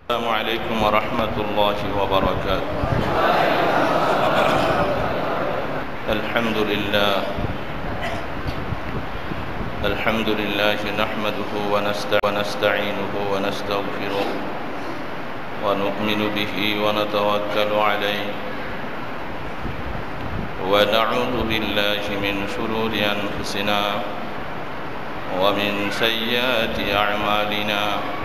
السلام عليكم ورحمة الله وبركاته. الحمد لله نحمده ونستعينه ونستغفره ونؤمن به ونتوكل عليه ونعوذ بالله من شرور أنفسنا ومن سيئات أعمالنا.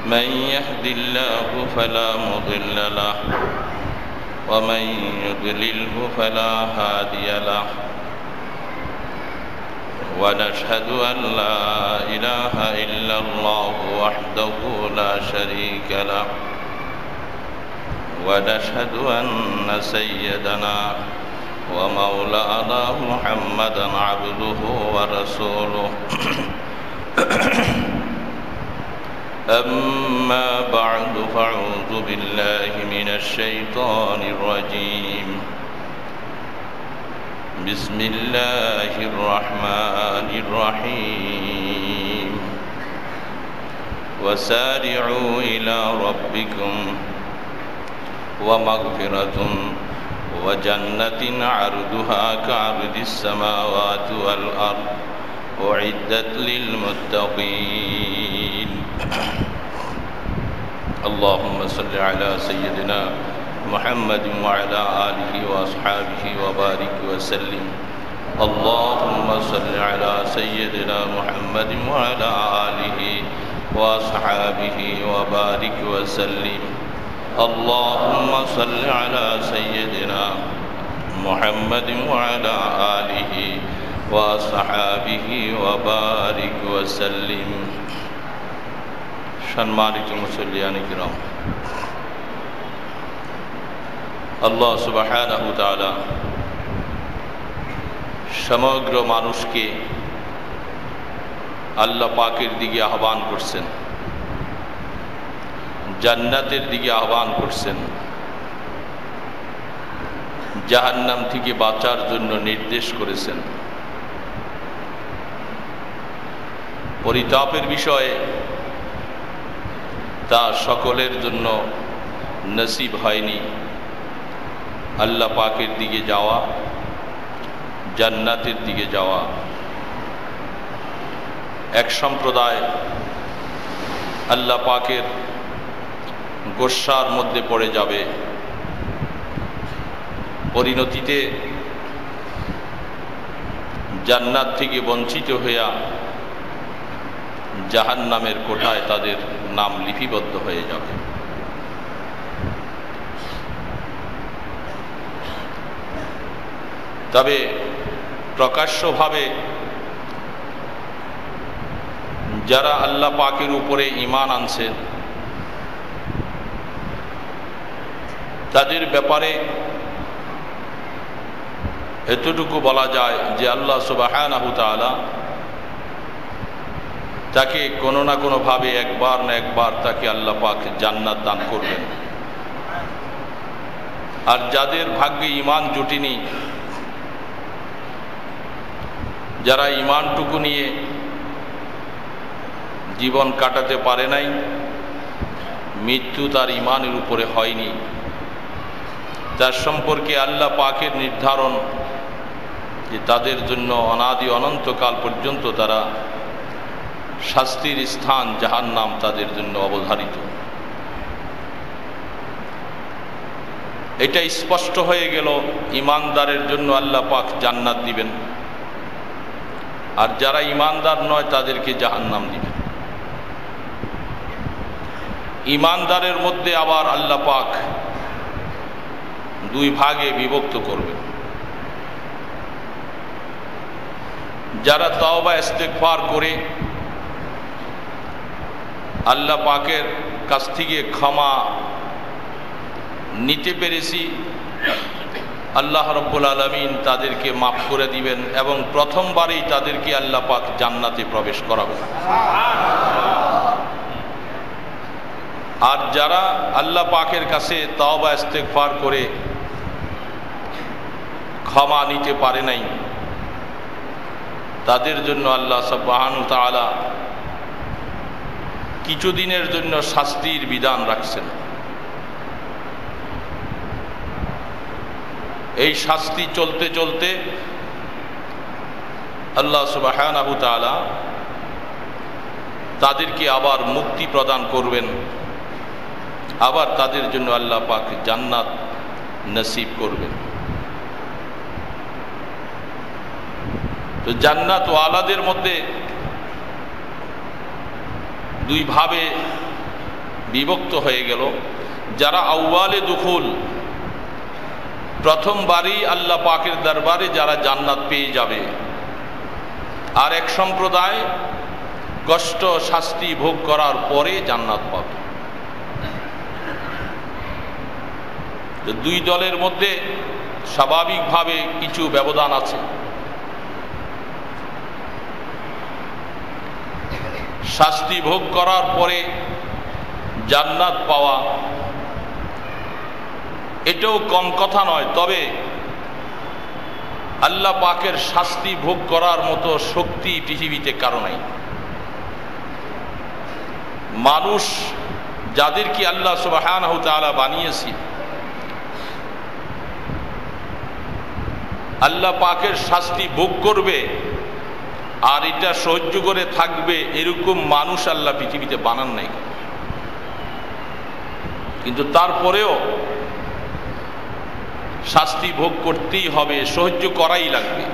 من يهد الله فلا مضل له ومن يضلله فلا هادي له، ونشهد أن لا إله إلا الله وحده لا شريك له، ونشهد أن سيدنا ومولانا محمدا عبده ورسوله. أما بعد فأعوذ بالله من الشيطان الرجيم. بسم الله الرحمن الرحيم. وسارعوا إلى ربكم ومغفرة وجنة عرضها كعرض السماوات والأرض أعدت للمتقين. اللهم صل على سيدنا محمد وعلى آله وأصحابه وبارك وسلم. اللهم صل على سيدنا محمد وعلى آله وأصحابه وبارك وسلم. اللهم صل على سيدنا محمد وعلى آله وصحابه وبارك وسلم. সম্মানিত মুসল্লিয়ানে কিরাম, আল্লাহ সুবহানাহু ওয়া তাআলা সমগ্র মানুষকে আল্লাহ পাকের দিকে আহ্বান করছেন, জান্নাতের দিকে আহ্বান করছেন, জাহান্নাম থেকে বাঁচার জন্য নির্দেশ করেছেন। পরিতাপের বিষয়ে তা সকলের জন্য নসিব হয়নি। আল্লাহ পাকের দিকে যাওয়া, জান্নাতের দিকে যাওয়া। এক সম্প্রদায় আল্লাহ পাকের গোস্বার মধ্যে পড়ে যাবে, পরিণতিতে জান্নাত থেকে বঞ্চিত হইয়া জাহান্নামের কোঠায় তাদের নাম লিপিবদ্ধ হয়ে যাবে। তবে প্রকাশ্যভাবে যারা আল্লাহ পাকের উপরে ঈমান আনছেন তাদের ব্যাপারে এতটুকু বলা যায় যে আল্লাহ সুবহানাহু ওয়া তাআলা তাকে কোনো না কোনোভাবে একবার না একবার তাকে আল্লাহ পাক জান্নাত দান করবেন। আর যাদের ভাগ্যে ঈমান জুটেনি, যারা ঈমানটুকু নিয়ে জীবন কাটাতে পারে নাই, মৃত্যু তার ঈমানের উপরে হয়নি, তার সম্পর্কে আল্লাহ পাকের নির্ধারণ যে তাদের জন্য অনাদি অনন্তকাল পর্যন্ত তারা শাস্তির স্থান জাহান্নাম তাদের জন্য অবধারিত। এটা স্পষ্ট হয়ে গেল, ঈমানদারের জন্য আল্লাহ পাক জান্নাত দিবেন, আর যারা ঈমানদার নয় তাদেরকে জাহান্নাম দিবেন। ঈমানদারের মধ্যে আবার আল্লাহ পাক দুই ভাগে বিভক্ত করবেন। যারা তওবা ইস্তেগফার করে আল্লাহ পাকের কাছ থেকে ক্ষমা নিতে পেরেছি, আল্লাহ রাব্বুল আলামিন তাদেরকে মাফ করে দিবেন এবং প্রথমবারেই তাদেরকে আল্লাহ পাক জান্নাতে প্রবেশ করাবেন। আর যারা আল্লাহ পাকের কাছে তওবা ইস্তেগফার করে ক্ষমা নিতে পারে নাই, তাদের জন্য আল্লাহ সুবহানাহু ওয়া তাআলা কিছুদিনের জন্য শাস্তির বিধান রাখছেন। এই শাস্তি চলতে চলতে আল্লাহ সুবহানাহু তাআলা তাদেরকে আবার মুক্তি প্রদান করবেন, আবার তাদের জন্য আল্লাহ পাক জান্নাত নসিব করবেন। তো জান্নাত ওয়ালাদের মধ্যে দুই ভাবে বিভক্ত হয়ে গেল। যারা আউয়ালে দুখুল, প্রথমবারই আল্লাহ পাকের দরবারে যারা জান্নাত পেয়ে যাবে, আর এক সম্প্রদায় কষ্ট শাস্তি ভোগ করার পরে জান্নাত পাবে। দুই দলের মধ্যে স্বাভাবিকভাবে কিছু ব্যবধান আছে। শাস্তি ভোগ করার পরে জান্নাত পাওয়া এটাও কম কথা নয়, তবে আল্লাহ পাকের শাস্তি ভোগ করার মতো শক্তি পৃথিবীতে কারো নাই। মানুষ যাদেরকে আল্লাহ সুবহানাহু তাআলা বানিয়েছে, আল্লাহ পাকের শাস্তি ভোগ করবে আর এটা সহ্য করে থাকবে, এরকম মানুষ আল্লাহ পৃথিবীতে বানান নাই। কিন্তু তারপরেও শাস্তি ভোগ করতেই হবে, সহ্য করাই লাগবে,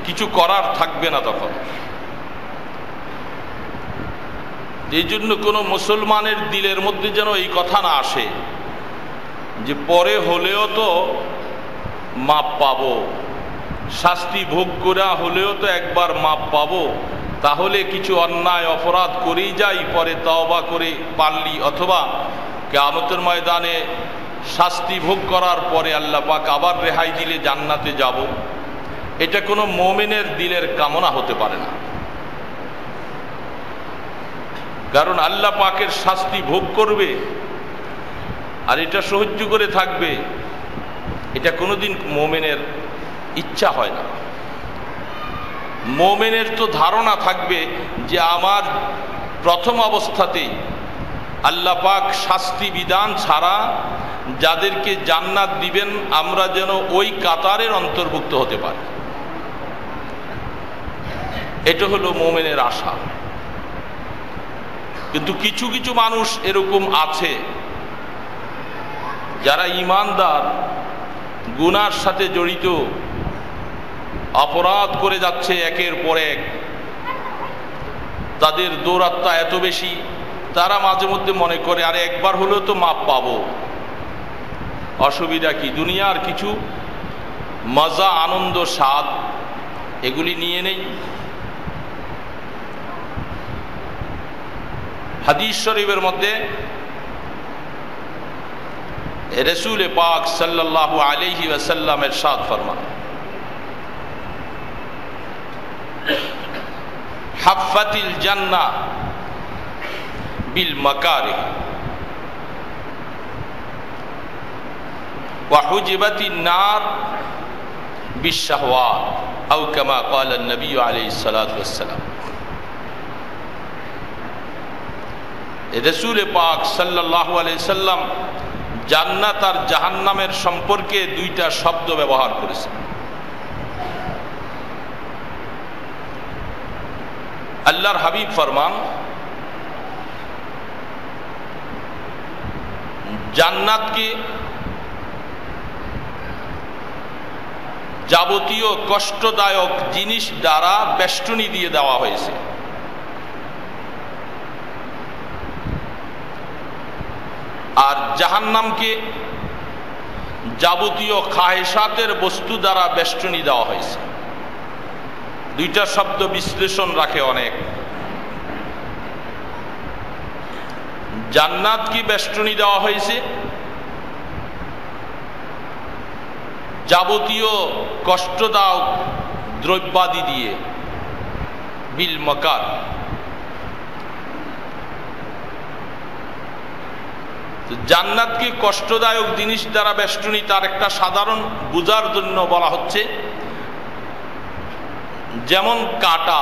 কিছু করার থাকবে না তখন। এই জন্য কোনো মুসলমানের দিলের মধ্যে যেন এই কথা না আসে যে পরে হলেও তো মাপ পাবো, শাস্তি ভোগ করা হলেও তো একবার মাপ পাবো, তাহলে কিছু অন্যায় অপরাধ করেই যাই, পরে তওবা করে পারলি, অথবা কিয়ামতের ময়দানে শাস্তি ভোগ করার পরে আল্লাহ পাক আবার রেহাই দিলে জান্নাতে যাব, এটা কোনো মুমিনের দিলের কামনা হতে পারে না। কারণ আল্লাহ পাকের শাস্তি ভোগ করবে আর এটা সহ্য করে থাকবে, এটা কোনোদিন মুমিনের ইচ্ছা হয় না। মুমিনের তো ধারণা থাকবে যে আমার প্রথম অবস্থাতেই আল্লাহ পাক শাস্তি বিধান ছাড়া যাদেরকে জান্নাত দিবেন আমরা যেন ওই কাতারের অন্তর্ভুক্ত হতে পারি, এটা হলো মুমিনের আশা। কিন্তু কিছু কিছু মানুষ এরকম আছে যারা ঈমানদার, গুনার সাথে জড়িত, অপরাধ করে যাচ্ছে একের পর এক, তাদের দৌরাত্ম্য এত বেশি, তারা মাঝে মধ্যে মনে করে আরে একবার হলেও তো মাপ পাবো, অসুবিধা কি, দুনিয়ার কিছু মজা আনন্দ স্বাদ এগুলি নিয়ে নেই। হাদিস শরীফের মধ্যে রাসূল পাক সাল্লাল্লাহু আলাইহি ওয়াসাল্লাম ইরশাদ ফরমান, হাফাতিল জান্নাহ বিল মাকারিহ ওয়া হুজিবাতিন নার বিশ শাহওয়াত আও কামা ক্বালা নবী আলাইহিস সালাতু ওয়াস সালাম। রাসূল পাক সাল্লাল্লাহু আলাইহি সাল্লাম জান্নাত আর জাহান্নামের সম্পর্কে দুইটা শব্দ ব্যবহার করেছেন। আল্লাহর হাবিব ফরমান, জান্নাতকে যাবতীয় কষ্টদায়ক জিনিস দ্বারা বেষ্টনী দিয়ে দেওয়া হয়েছে, আর জাহান্নামকে যাবতীয় খায়েশাতের বস্তু দ্বারা বেষ্টনী দেওয়া হয়েছে। দুইটা শব্দ বিশ্লেষণ রাখে অনেক। জান্নাতকে বেষ্টনী দেওয়া হয়েছে যাবতীয় কষ্টদায়ক দ্রব্যাদি দিয়ে, বিল মাকার। জান্নাতকে কষ্টদায়ক জিনিস দ্বারা বেষ্টনী, তার একটা সাধারণ বুঝার জন্য বলা হচ্ছে, যেমন কাঁটা,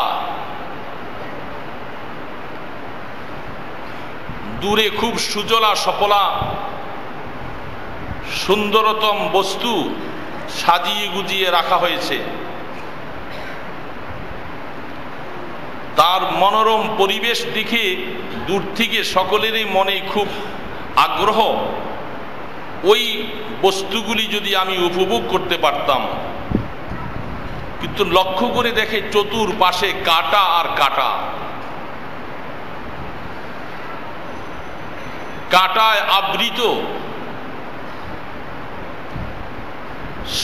দূরে খুব সুজলা সফলা সুন্দরতম বস্তু সাজিয়ে গুজিয়ে রাখা হয়েছে, তার মনোরম পরিবেশ দেখে দূর থেকে সকলেরই মনে খুব আগ্রহ, ওই বস্তুগুলি যদি আমি উপভোগ করতে পারতাম। কিন্তু লক্ষ্য করে দেখে চতুর্পাশে কাঁটা আর কাঁটা, কাঁটায় আবৃত।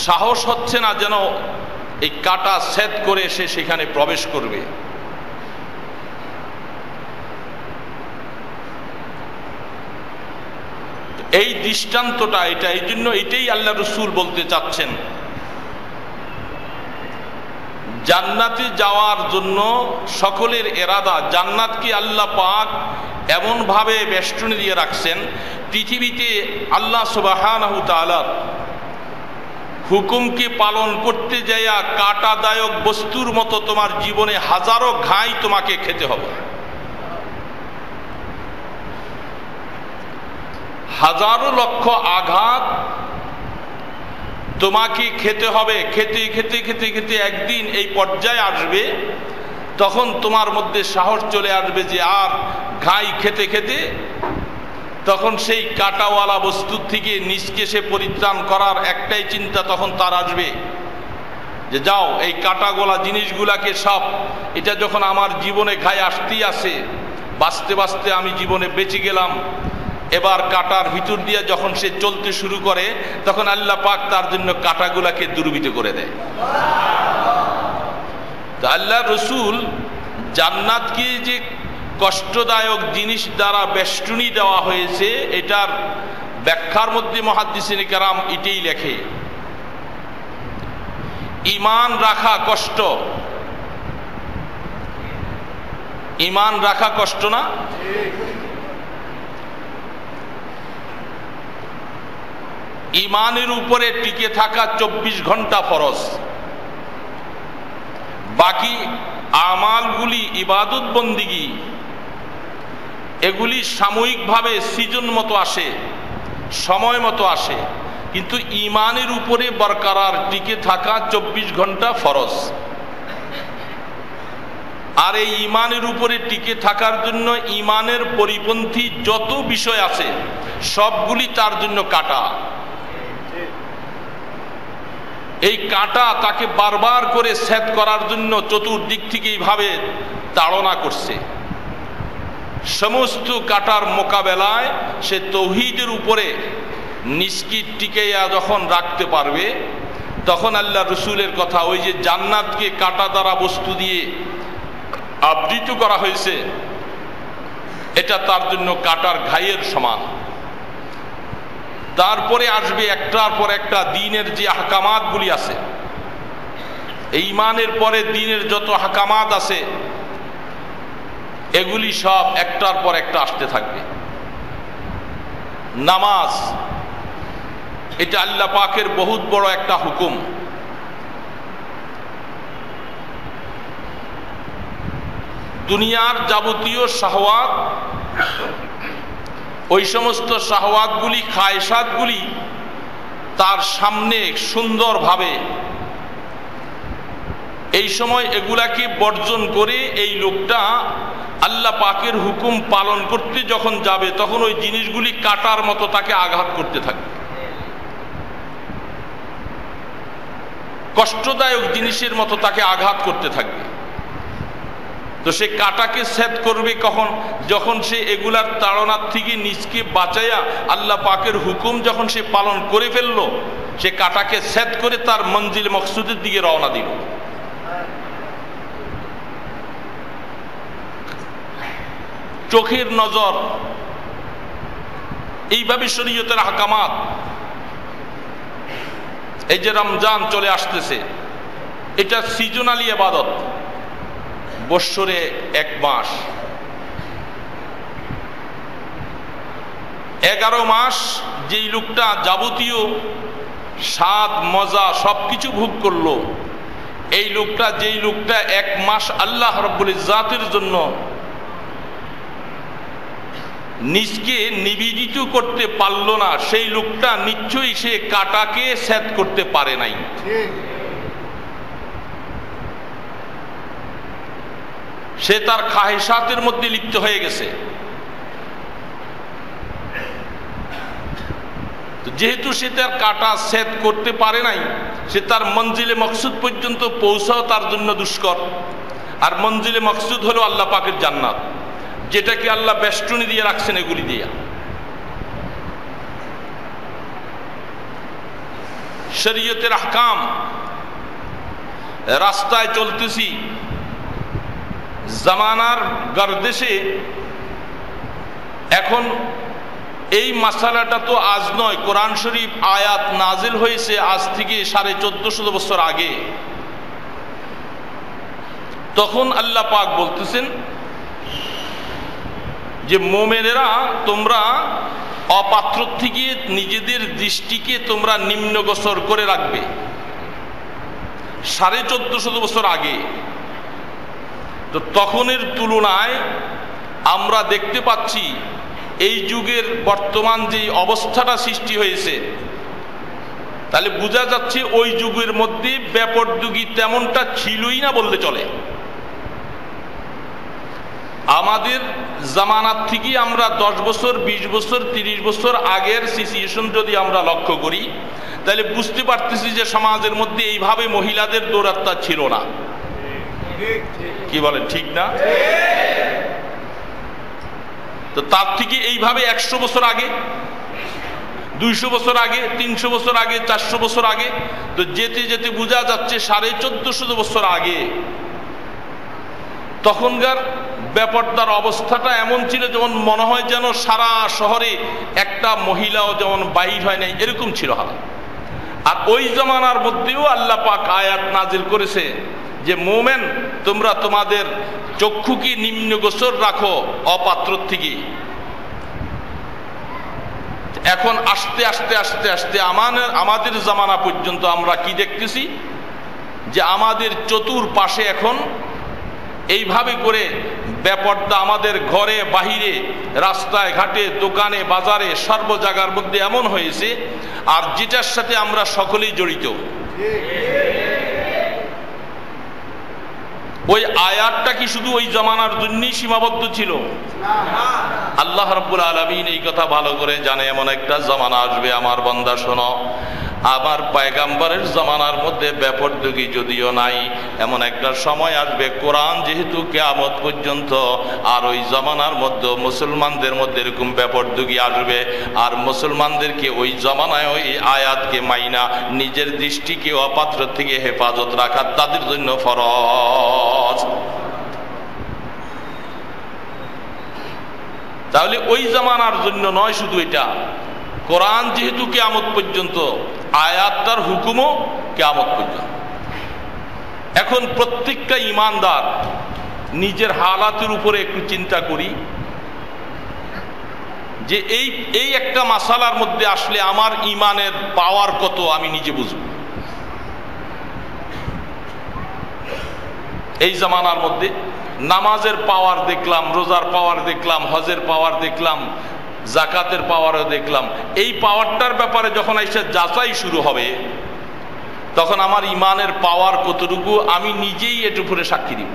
সাহস হচ্ছে না যেন এই কাঁটা ছেদ করে সে সেখানে প্রবেশ করবে। এই দৃষ্টান্তটা এটা, এই জন্য এটাই আল্লাহ রসুল বলতে চাচ্ছেন, জান্নাতে যাওয়ার জন্য সকলের এরাদা। জান্নাতকে আল্লাহ পাক এমন ভাবে বেষ্টনী দিয়ে রাখছেন, পৃথিবীতে আল্লাহ সুবহানাহু তাআলার হুকুমকে পালন করতে যাইয়া কাঁটাদায়ক বস্তুর মতো তোমার জীবনে হাজারো ঘাই তোমাকে খেতে হবে, হাজারো লক্ষ আঘাত তোমাকে খেতে হবে। খেতে খেতে খেতে খেতে একদিন এই পর্যায়ে আসবে, তখন তোমার মধ্যে সাহস চলে আসবে যে আর ঘাই খেতে খেতে তখন সেই কাঁটাওয়ালা বস্তু থেকে নিজকে সে পরিত্রাণ করার একটাই চিন্তা তখন তার আসবে যে যাও এই কাঁটাগোলা জিনিসগুলাকে সব, এটা যখন আমার জীবনে ঘাই আসতেই আসে, বাঁচতে বাঁচতে আমি জীবনে বেঁচে গেলাম, এবার কাঁটার ভিতর দিয়ে যখন সে চলতে শুরু করে তখন আল্লাহ পাক তার জন্য কাঁটাগুলাকে দুর্বৃত করে দেয়। তো আল্লাহ রসুল জান্নাতকে যে কষ্টদায়ক জিনিস দ্বারা বেষ্টনী দেওয়া হয়েছে, এটার ব্যাখ্যার মধ্যে মুহাদ্দিসিন কেরাম এটাই লেখে, ঈমান রাখা কষ্ট। ঈমান রাখা কষ্ট না? ঈমানের উপরে টিকে থাকা 24 ঘন্টা ফরজ, বাকি আমালগুলি ইবাদত বন্দিগি এগুলি সাময়িকভাবে সিজন মতো আসে, সময় মতো আসে, কিন্তু ঈমানের উপরে বরকরার টিকে থাকা 24 ঘন্টা ফরজ। আর এই ঈমানের উপরে টিকে থাকার জন্য ঈমানের পরিপন্থী যত বিষয় আছে সবগুলি তার জন্য কাঁটা। এই কাঁটা তাকে বারবার করে ছেদ করার জন্য চতুর্দিক থেকে এইভাবে তাড়না করছে। সমস্ত কাঁটার মোকাবেলায় সে তৌহিদের উপরে নিষ্কিট টিকেয়া যখন রাখতে পারবে, তখন আল্লাহ রসুলের কথা, ওই যে জান্নাতকে কাঁটা দ্বারা বস্তু দিয়ে আবৃত করা হয়েছে, এটা তার জন্য কাঁটার ঘাইয়ের সমান। তারপরে আসবে একটার পর একটা দ্বীনের যে আহকামাত গুলি আছে, এই ঈমানের পরে দ্বীনের যত আহকামাত আছে এগুলি সব একটার পর একটা আসতে থাকবে। নামাজ, এটা আল্লাহ পাকের বহুত বড় একটা হুকুম। দুনিয়ার যাবতীয় শাহওয়াত, ওই সমস্ত শাহওয়াতগুলি, খায়সাতগুলি তার সামনে সুন্দরভাবে, এই সময় এগুলাকে বর্জন করে এই লোকটা আল্লাহ পাকের হুকুম পালন করতে যখন যাবে, তখন ওই জিনিসগুলি কাটার মতো তাকে আঘাত করতে থাকবে। কষ্টদায়ক জিনিসের মতো তাকে আঘাত করতে থাকবে। তো সে কাটাকে ছেদ করবে কখন? যখন সে এগুলার তাড়নার থেকে নিজকে বাঁচাইয়া আল্লাহ পাকের হুকুম যখন সে পালন করে ফেললো, সে কাটাকে ছেদ করে তার মঞ্জিল মকসুদের দিকে রওনা দিল। চোখের নজর, এইভাবে শরীয়তের আহকামাত। এই যে রমজান চলে আসতেছে, এটা সিজনালি ইবাদত, বৎসরে এক মাস, 11 মাস যেই লোকটা যাবতীয় স্বাদ মজা সবকিছু ভোগ করলো, এই লোকটা, যেই লোকটা 1 মাস আল্লাহ রাব্বুল ইজ্জাতের জন্য নিজকে নিবেদিত করতে পারল না, সেই লোকটা নিশ্চয়ই সে কাটাকে সেট করতে পারে নাই। সে তার খাহেসাতের মধ্যে লিপ্ত হয়ে গেছে। যেহেতু সে তার কাটা সেট করতে পারে নাই, সে তার মঞ্জিলে মকসুদ পর্যন্ত পৌঁছাও তার জন্য দুষ্কর। আর মঞ্জিলে মকসুদ হলো আল্লাহ পাকের জান্নাত, যেটাকে আল্লাহ বেষ্টনী দিয়ে রাখছেন এগুলি দিয়া। শরীয়তের আহকাম, রাস্তায় চলতেছি, জামানার গর্দেশে এখন এই মাসালাটা তো আজ নয়, কোরআন শরীফ আয়াত নাজিল হয়েছে আজ থেকে 1450 বছর আগে। তখন আল্লাহ পাক বলতেছেন যে মোমেনেরা, তোমরা অপাত্র থেকে নিজেদের দৃষ্টিকে তোমরা নিম্নগোচর করে রাখবে। 1450 বছর আগে। তো তখনের তুলনায় আমরা দেখতে পাচ্ছি এই যুগের বর্তমান যে অবস্থাটা সৃষ্টি হয়েছে, তাহলে বোঝা যাচ্ছে ওই যুগের মধ্যে ব্যাপরদুগি তেমনটা ছিলই না বললে চলে। আমাদের জামানার থেকে আমরা 10 বছর, 20 বছর, 30 বছর আগের সিচুয়েশন যদি আমরা লক্ষ্য করি, তাহলে বুঝতে পারতেছি যে সমাজের মধ্যে এইভাবে মহিলাদের দৌরাত্ম্য ছিল না। কি বলেন, ঠিক না? তো তার থেকে এইভাবে 100 বছর আগে, 200 বছর আগে, 300 বছর আগে, 400 বছর আগে, তো যেতে যেতে বোঝা যাচ্ছে 1450 বছর আগে তখনকার ব্যাপারটার অবস্থাটা এমন ছিল যেমন মনে হয় যেন সারা শহরে একটা মহিলাও যেমন বাইর হয় নাই, এরকম ছিল হাল। আর ওই জামানার মধ্যেও আল্লাহ পাক আয়াত নাজিল করেছে যে মোমেন, তোমরা তোমাদের চক্ষুকে নিম্নগোচর রাখো অপাত্র থেকে। এখন আস্তে আস্তে আস্তে আস্তে আমাদের জামানা পর্যন্ত আমরা কি দেখতেছি যে আমাদের চতুর্পাশে এখন এইভাবে করে ব্যাপারটা আমাদের ঘরে বাহিরে, রাস্তায় ঘাটে, দোকানে বাজারে, সর্ব জায়গার মধ্যে এমন হয়েছে, আর যেটার সাথে আমরা সকলেই জড়িত। ওই আয়াতটা কি শুধু ওই জামানার জন্যই সীমাবদ্ধ ছিল? আল্লাহ রাব্বুল আলামিন এই কথা ভালো করে জানে। এমন একটা জামানা আসবে, আমার বান্দা শোনো, আমার পয়গাম্বরের জামানার মধ্যে ব্যাপরদুগি যদিও নাই, এমন একটা সময় আসবে কোরআন যেহেতু কিয়ামত পর্যন্ত, আর ওই জামানার মধ্যে মুসলমানদের মধ্যে এরকম ব্যাপরদুগি আসবে, আর মুসলমানদেরকে ওই জামানায় ওই আয়াতকে মাইনা নিজের দৃষ্টিকে অপাত্র থেকে হেফাজত রাখা তাদের জন্য ফরজ। তাহলে ওই জামানার জন্য নয় শুধু এটা, কোরআন যেহেতু কিয়ামত পর্যন্ত, আয়াতটার হুকুমও কিয়ামত পর্যন্ত। এখন প্রত্যেকটা ঈমানদার নিজের হালাতের উপরে একটু চিন্তা করি যে এই একটা মাসালার মধ্যে আসলে আমার ঈমানের পাওয়ার কত আমি নিজে বুঝব। এই জামানার মধ্যে নামাজের পাওয়ার দেখলাম, রোজার পাওয়ার দেখলাম, হজের পাওয়ার দেখলাম, জাকাতের পাওয়ারও দেখলাম। এই পাওয়ারটার ব্যাপারে যখন এসে যাচাই শুরু হবে, তখন আমার ঈমানের পাওয়ার কতটুকু আমি নিজেই এর উপরে সাক্ষী দিব।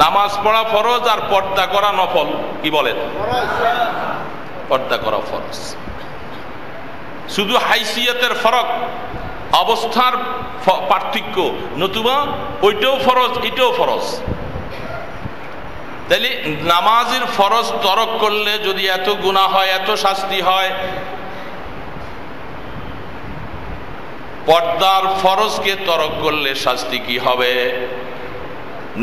নামাজ পড়া ফরজ আর পর্দা করা নফল। কি বলেন? পর্দা করা ফরজ। শুধু হাইসিয়তের ফরক, অবস্থার পার্থক্য, নতুবা ওইটাও ফরজ এটাও ফরজ। তাহলে নামাজের ফরজ তরক করলে যদি এত গুনাহ হয়, এত শাস্তি হয়, পর্দার ফরজকে তরক করলে শাস্তি কি হবে?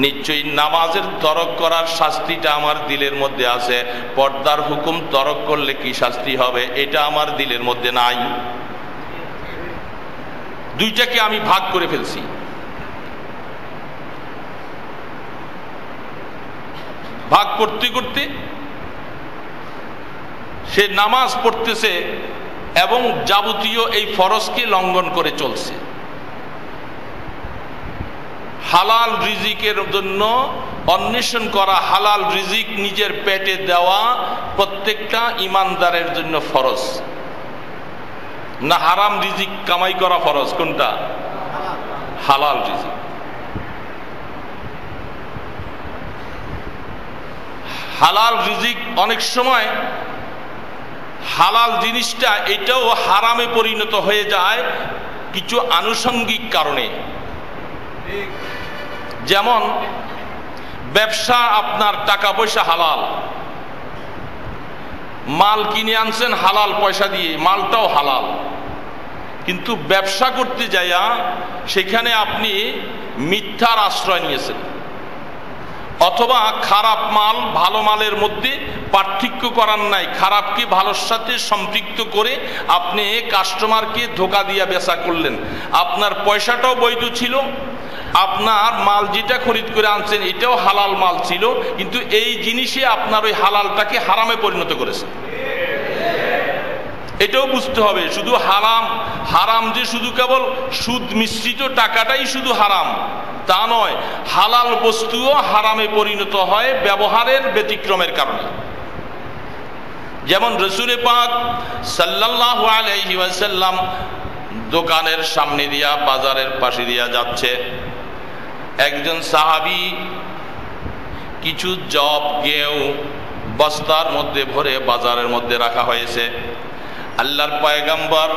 নিশ্চয়ই নামাজের তরক করার শাস্তিটা আমার দিলের মধ্যে আছে, পর্দার হুকুম তরক করলে কি শাস্তি হবে এটা আমার দিলের মধ্যে নাই। দুইটাকে আমি ভাগ করে ফেলছি। ভাগ করতে করতে সে নামাজ পড়তেছে এবং যাবতীয় এই ফরজকে লঙ্ঘন করে চলছে। হালাল রিজিকের জন্য অন্বেষণ করা, হালাল রিজিক নিজের পেটে দেওয়া প্রত্যেকটা ইমানদারের জন্য ফরজ। না হারাম রিজিক কামাই করা ফরজ? কোনটা? হালাল রিজিক। হালাল রিজিক অনেক সময় হালাল জিনিসটা এটাও হারামে পরিণত হয়ে যায় কিছু আনুষঙ্গিক কারণে। যেমন ব্যবসা, আপনার টাকা পয়সা হালাল, মাল কিনে আনছেন হালাল পয়সা দিয়ে, মালটাও হালাল, কিন্তু ব্যবসা করতে যাইয়া সেখানে আপনি মিথ্যার আশ্রয় নিয়েছেন, অথবা খারাপ মাল ভালো মালের মধ্যে পার্থক্য করার নাই, খারাপকে ভালোর সাথে সম্পৃক্ত করে আপনি কাস্টমারকে ধোকা দিয়া বেচা করলেন। আপনার পয়সাটাও বৈধ ছিল, আপনার মাল যেটা খরিদ করে আনছেন এটাও হালাল মাল ছিল, কিন্তু এই জিনিসে আপনার ওই হালালটাকে হারামে পরিণত করেছে। এটাও বুঝতে হবে, শুধু হারাম যে শুধু কেবল সুদ মিশ্রিত টাকাটাই শুধু হারাম তা নয়, হালাল বস্তুও হারামে পরিণত হয় ব্যবহারের ব্যতিক্রমের কারণে। যেমন রাসূল পাক সাল্লাল্লাহু আলাইহি ওয়াসাল্লাম দোকানের সামনে দিয়া, বাজারের পাশে দিয়া যাচ্ছে, একজন সাহাবী কিছু জব গেও বস্তার মধ্যে ভরে বাজারের মধ্যে রাখা হয়েছে। আল্লাহর পয়গম্বর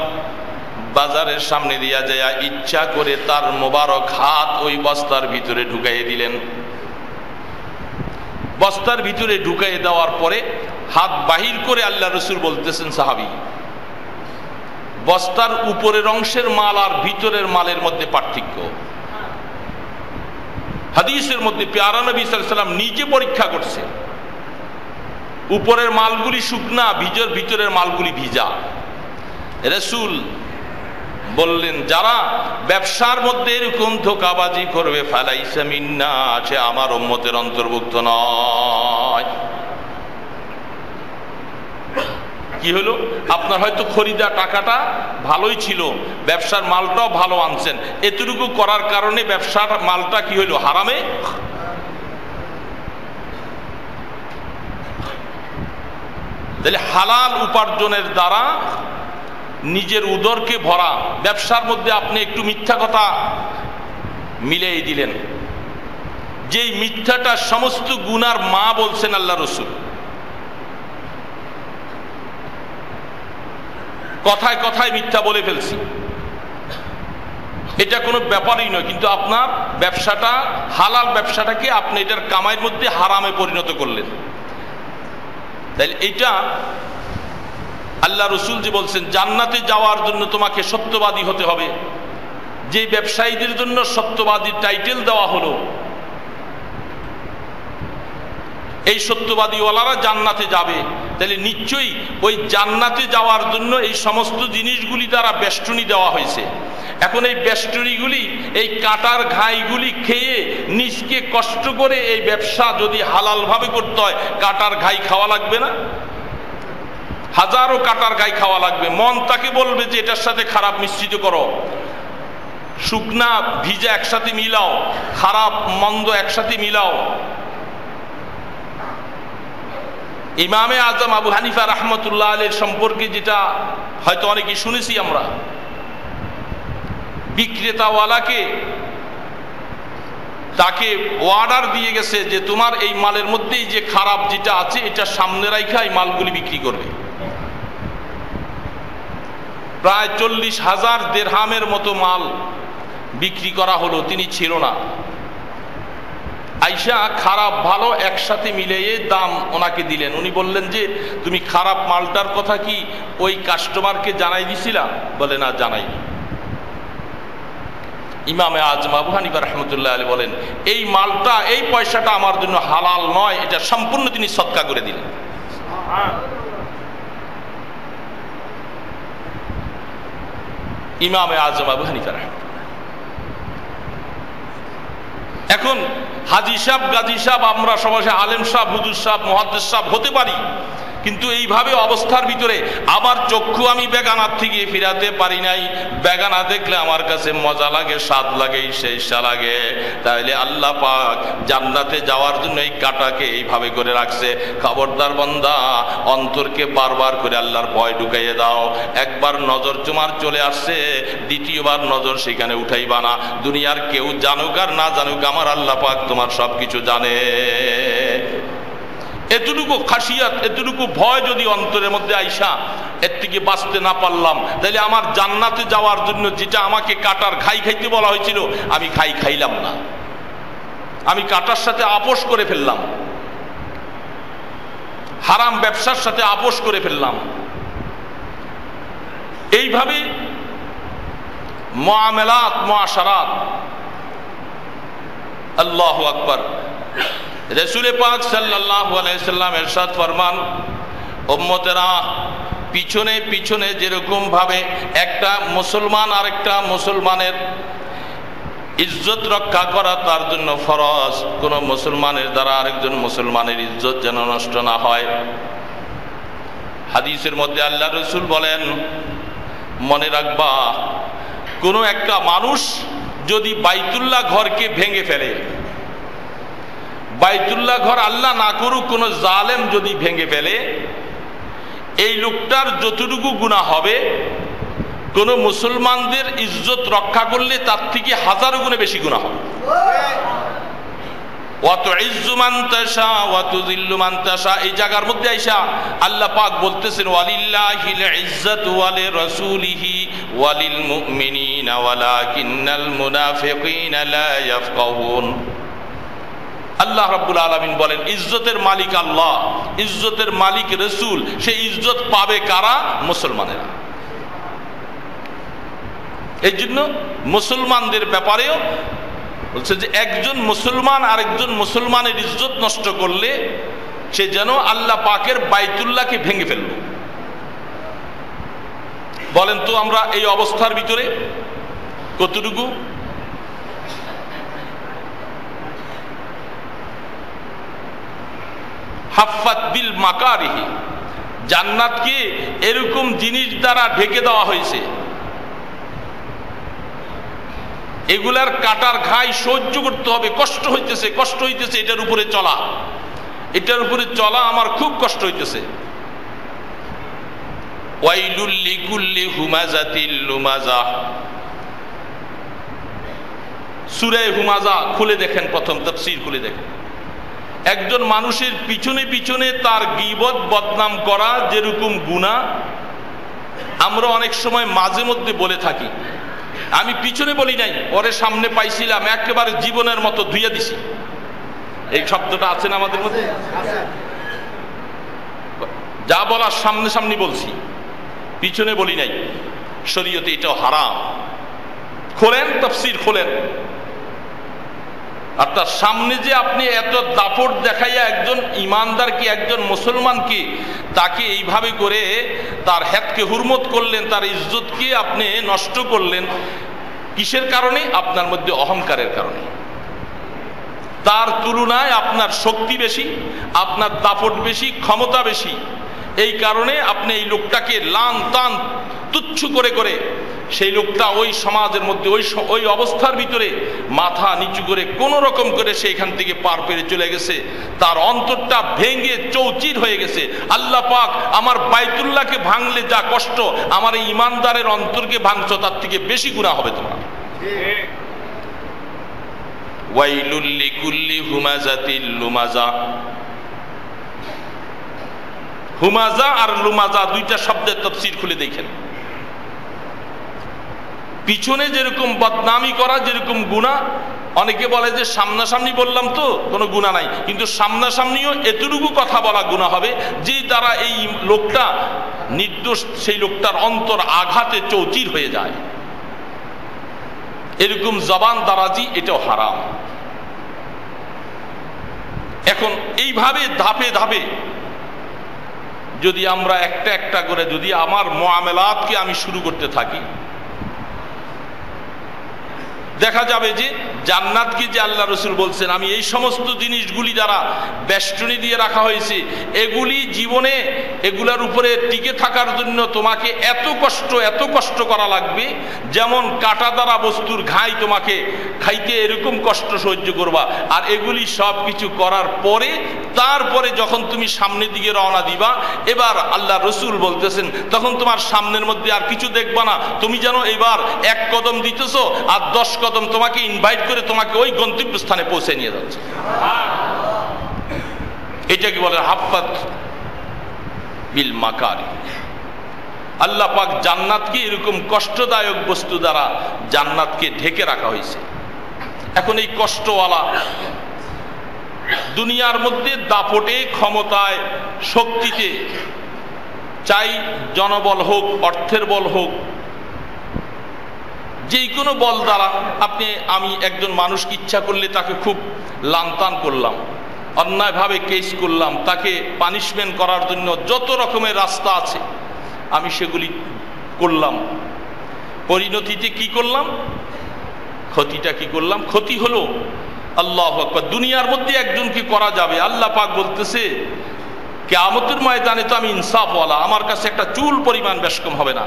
বাজারের সামনে দিয়া যায় ইচ্ছা করে তার মোবারক হাত ওই বস্তার ভিতরে ঢুকাইয়ে দিলেন। বস্তার ভিতরে ঢুকাইয়ে দেওয়ার পরে হাত বাহির করে আল্লাহ রাসূল বলতেছেন, সাহাবী, বস্তার উপরের অংশের মাল আর ভিতরের মালের মধ্যে পার্থক্য। হাদিসের মধ্যে প্যারা নবী সাল্লাল্লাহু আলাইহি ওয়াসাল্লাম নিজে পরীক্ষা করছে, উপরের মালগুলি শুকনা, ভিতরের মালগুলি ভিজা। রাসূল বললেন, যারা ব্যবসার মধ্যে এরকম ধোঁকাবাজি করবে ফালাইসা মিন্না, সে আমার উম্মতের অন্তর্ভুক্ত নয়। কি হলো? আপনার হয়তো খরিদা টাকাটা ভালোই ছিল, ব্যবসার মালটাও ভালো আনছেন, এতটুকু করার কারণে ব্যবসার মালটা কি হইল? হারামে। তাহলে হালাল উপার্জনের দ্বারা নিজের উদরকে ভরা, ব্যবসার মধ্যে আপনি একটু মিথ্যা কথা মিলিয়ে দিলেন, যেই মিথ্যাটা সমস্ত গুনার মা বলছেন আল্লাহ রাসূল। কথায় কথায় মিথ্যা বলে ফেলছি, এটা কোনো ব্যাপারই নয়, কিন্তু আপনার ব্যবসাটা, হালাল ব্যবসাটাকে আপনি এটার কামাইয়ের মধ্যে হারামে পরিণত করলেন। তাইলে এটা আল্লাহ রাসূল যে বলছেন জান্নাতে যাওয়ার জন্য তোমাকে সত্যবাদী হতে হবে, যে ব্যবসায়ীদের জন্য সত্যবাদী টাইটেল দেওয়া হলো, এই সত্যবাদীওয়ালারা জান্নাতে যাবে, তাহলে নিশ্চয়ই ওই জান্নাতে যাওয়ার জন্য এই সমস্ত জিনিসগুলি দ্বারা বেষ্টনী দেওয়া হয়েছে। এখন এই বেষ্টনীগুলি, এই কাটার ঘাইগুলি খেয়ে নিজকে কষ্ট করে এই ব্যবসা যদি হালালভাবে করতে হয়, কাটার ঘাই খাওয়া লাগবে না? হাজারো কাটার ঘাই খাওয়া লাগবে। মন তাকে বলবে যে এটার সাথে খারাপ মিশ্রিত করো, শুকনা ভিজা একসাথে মিলাও, খারাপ মন্দ একসাথে মিলাও। ইমামে আজম আবু হানিফা রাহমাতুল্লাহ আলাইহির সম্পর্কে যেটা হয়তো অনেকে শুনেছি আমরা, বিক্রেতাওয়ালাকে তাকে অর্ডার দিয়ে গেছে যে তোমার এই মালের মধ্যেই যে খারাপ যেটা আছে এটা সামনে রাইখা এই মালগুলি বিক্রি করবে। প্রায় 40,000 দিরহামের মতো মাল বিক্রি করা হলো, তিনি ছিল না। আইসা খারাপ ভালো একসাথে মিলিয়ে দাম ওনাকে দিলেন। উনি বললেন যে তুমি খারাপ মালটার কথা কি ওই কাস্টমারকে জানাই দিছিলা? বলে না, জানাইনি। ইমামে আজম আবু হানিফা রাহমাতুল্লাহ আলাইহি বলেন এই মালটা, এই পয়সাটা আমার জন্য হালাল নয়, এটা সম্পূর্ণ তিনি সদকা করে দিলেন। ইমামে আজম আবু হানিফা রাহমাতুল্লাহ। এখন হাজি সাহেব, গাজী সাহেব, আমরা সবাই আলেম সাহেব, হুজুর সাহেব, মুহাদ্দিস সাহেব হতে পারি, কিন্তু এইভাবে অবস্থার ভিতরে আমার চক্ষু আমি বেগানার থেকে ফিরাতে পারি নাই। বেগানা দেখলে আমার কাছে মজা লাগে, স্বাদ লাগে, ঈর্ষা লাগে। তাহলে আল্লাহ পাক জান্নাতে যাওয়ার জন্য এই কাঁটাকে এইভাবে করে রাখছে। খবরদার বান্দা, অন্তরকে বারবার করে আল্লাহর ভয় ঢুকাইয়ে দাও। একবার নজর তোমার চলে আসছে, দ্বিতীয়বার নজর সেখানে উঠাইবা না। দুনিয়ার কেউ জানুক আর না জানুক, আমার আল্লাহ পাক তোমার সব কিছু জানে। এতটুকু খাসিয়াত, এতটুকু ভয় যদি অন্তরের মধ্যে আইসা এর থেকে বাঁচতে না পারলাম, তাহলে আমার জান্নাতে যাওয়ার জন্য যেটা আমাকে কাটার ঘাই খাইতে বলা হয়েছিল, আমি ঘাই খাইলাম না, আমি কাটার সাথে আপোষ করে ফেললাম, হারাম ব্যবসার সাথে আপোষ করে ফেললাম। এইভাবে মুআমালাত, মুআশারাত। আল্লাহু আকবার। রাসূল পাক সাল্লাল্লাহু আলাইহি সাল্লাম ইরশাদ ফরমান, উম্মতেরা পিছনে পিছনে যেরকম ভাবে একটা মুসলমান আরেকটা মুসলমানের ইজ্জত রক্ষা করা তার জন্য ফরজ, কোন মুসলমানের দ্বারা আরেকজন মুসলমানের ইজ্জত যেন নষ্ট না হয়। হাদিসের মধ্যে আল্লাহ রাসূল বলেন, মনে রাখবা, কোন একটা মানুষ যদি বাইতুল্লাহ ঘরকে ভেঙে ফেলে, বাইতুল্লাহ ঘর আল্লাহ না করুক কোন জালেম যদি ভেঙে ফেলে, এই লোকটার যতটুকু গুনাহ হবে কোন মুসলমানদের ইজ্জত রক্ষা করলে তার থেকে 1000 গুণে বেশি গুনাহ হবে। ওয়াতুইজ্জু মান তাশা ওয়া তুযিল্লু মান তাশা, এই জায়গার মধ্যে আইসা আল্লাহ পাক বলতেছেন, ওয়ালিল্লাহিল ইজ্জাতু ওয়া লিরাসূলিহি ওয়া লিল মুমিনিনা ওয়ালাকিন্নাল মুনাফিকিনা লা ইয়াফকাহুন। আল্লাহ রাব্বুল আলামিন বলেন, ইজ্জতের মালিক আল্লাহ, ইজ্জতের মালিক রাসূল। সেই ইজ্জত পাবে কারা? মুসলমানেরা। এই জন্য মুসলমানদের ব্যাপারেও বলছে যে একজন মুসলমান আরেকজন মুসলমানের ইজ্জত নষ্ট করলে সে যেন আল্লাহ পাকের বাইতুল্লাহকে ভেঙে ফেলল। বলেন তো আমরা এই অবস্থার ভিতরে কতটুকু? হাফাত বিল মাকারিহি, জান্নাতকে এরকম জিনিস দ্বারা ঢেকে দেওয়া হয়েছে, এগুলার কাটার ঘাই সহ্য করতে হবে। কষ্ট হইতেছে, কষ্ট হইতেছে এটার উপরে চলা, এটার উপরে চলা আমার খুব কষ্ট হইতেছে। ওয়াইলুল লিকুল্লি হুমাজাতিল লুমাজা, সূরা হুমাজা খুলে দেখেন, প্রথম তাফসীর খুলে দেখেন। একজন মানুষের পিছনে পিছনে তার গীবত বদনাম করা যেরকম গুনাহ, আমরা অনেক সময় মাঝে মধ্যে বলে থাকি, আমি পিছনে বলি নাই, ওরে সামনে পাইছিলাম, একেবারে জীবনের মতো ধুইয়া দিছি। এই শব্দটা আছে না আমাদের মধ্যে? যা বলার সামনে সামনে বলছি, পিছনে বলি নাই। শরীয়তে এটাও হারাম। খোলেন তাফসীর, খোলেন। আর তার সামনে যে আপনি এত দাপট দেখাইয়া একজন ইমানদারকে, একজন মুসলমানকে, তাকে এইভাবে করে তার হেতকে হুরমত করলেন, তার ইজ্জতকে আপনি নষ্ট করলেন, কিসের কারণে? আপনার মধ্যে অহংকারের কারণে। তার তুলনায় আপনার শক্তি বেশি, আপনার দাপট বেশি, ক্ষমতা বেশি। এই কারণে আপনি এই লোকটাকে লান তান তুচ্ছ করে করে সেই লোকটা ওই সমাজের মধ্যে ওই অবস্থার ভিতরে মাথা নিচু করে কোন রকম করে সেইখান থেকে পার পেরে চলে গেছে, তার অন্তরটা ভেঙে চৌচির হয়ে গেছে। আল্লাহ পাক আমার বাইতুল্লাহকে ভাঙলে যা কষ্ট, আমার এই ইমানদারের অন্তরকে ভাঙছো তার থেকে বেশি গুনাহ হবে তোমার। ওয়াইলুল লিকুল্লি হুমাজাতিল লুমাজা। হুমাজা আর লুমাজা দুইটা শব্দের তাফসীর খুলে দেখেন। পিছনে যেরকম বদনামি করা যেরকম গুনাহ, অনেকে বলে যে সামনাসামনি বললাম তো কোনো গুনাহ নাই, কিন্তু সামনাসামনিও এতটুকু কথা বলা গুনাহ হবে যে দ্বারা এই লোকটা নির্দোষ, সেই লোকটার অন্তর আঘাতে চৌচির হয়ে যায়। এরকম জবান দারাজি, এটাও হারাম। এখন এইভাবে ধাপে ধাপে যদি আমরা একটা একটা করে যদি আমার মুআমালাতকে আমি শুরু করতে থাকি, দেখা যাবে যে জান্নাতকে যে আল্লাহ রসুল বলছেন আমি এই সমস্ত জিনিসগুলি দ্বারা বেষ্টনী দিয়ে রাখা হয়েছে, এগুলি জীবনে এগুলার উপরে টিকে থাকার জন্য তোমাকে এত কষ্ট করা লাগবে, যেমন কাটা দ্বারা বস্তুর ঘাই তোমাকে খাইতে এরকম কষ্ট সহ্য করবা। আর এগুলি সব কিছু করার পরে তারপরে যখন তুমি সামনের দিকে রওনা দিবা, এবার আল্লাহ রসুল বলতেছেন তখন তোমার সামনের মধ্যে আর কিছু দেখবা না, তুমি যেন এবার 1 কদম দিতেছো আর 10 কদম তোমাকে ইনভাইট করে তোমাকে ওই গন্তব্যস্থানে পৌঁছে নিয়ে যাচ্ছে। এটাকে বলে হাফাত বিল মাকারি। আল্লাহ পাক জান্নাতকে এরকম কষ্টদায়ক বস্তু দ্বারা জান্নাতকে ঢেকে রাখা হয়েছে। এখন এই কষ্টওয়ালা দুনিয়ার মধ্যে দাপটে, ক্ষমতায়, শক্তিতে, চাই জনবল হোক, অর্থের বল হোক, যে কোনো বল দ্বারা আমি একজন মানুষকে ইচ্ছা করলে তাকে খুব লানতান করলাম, অন্যায়ভাবে কেস করলাম, তাকে পানিশমেন্ট করার জন্য যত রকমের রাস্তা আছে আমি সেগুলি করলাম। পরিণতিতে কি করলাম? ক্ষতিটা কি করলাম? ক্ষতি হলো আল্লাহু আকবার, দুনিয়ার মধ্যে একজনকে করা যাবে। আল্লাহ পাক বলতেছে কিয়ামতের ময়দানে তো আমি ইনসাফওয়ালা, আমার কাছে একটা চুল পরিমাণ বেশকম হবে না।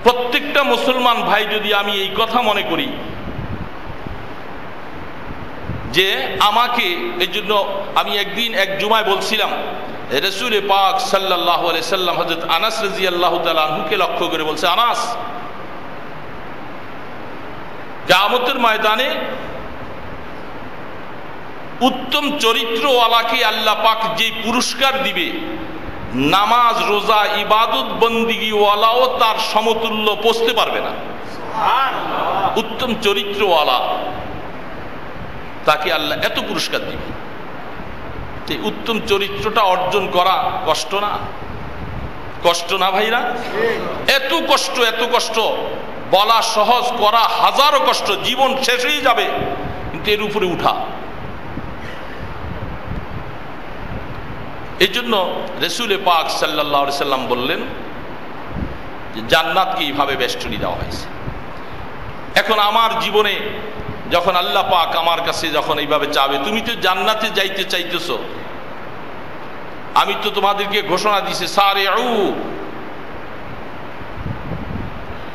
প্রত্যেকটা মুসলমান ভাই যদি আমি এই কথা মনে করি যে আমাকে, এই জন্য আমি একদিন এক জুমায় বলছিলাম রাসূল পাক সাল্লাল্লাহু আলাইহি সাল্লাম হযরত আনাস রাদিয়াল্লাহু তাআলা আনহুকে লক্ষ্য করে বলছে, আনাস, কিয়ামতের ময়দানে উত্তম চরিত্রওয়ালাকে আল্লাহ পাক যে পুরস্কার দিবে, নামাজ, রোজা, ইবাদত, বন্দিগিওয়ালাও তার সমতুল্য পৌঁছতে পারবে না। উত্তম চরিত্রওয়ালা তাকে আল্লাহ এত পুরস্কার দিবে। এই উত্তম চরিত্রটা অর্জন করা কষ্ট না? কষ্ট না ভাইরা? এত কষ্ট বলা সহজ, করা হাজারো কষ্ট, জীবন শেষ হয়ে যাবে, কিন্তু এর উপরে উঠা। এই জন্য রাসূল পাক সাল্লাল্লাহু আলাইহি সাল্লাম বললেন যে জান্নাতকে এইভাবে বেষ্টনী দেওয়া হয়েছে। এখন আমার জীবনে যখন আল্লাহ পাক আমার কাছে যখন এইভাবে চাবে, তুমি তো জান্নাতে যাইতে চাইতেছো, আমি তো তোমাদেরকে ঘোষণা দিছি সারিউ,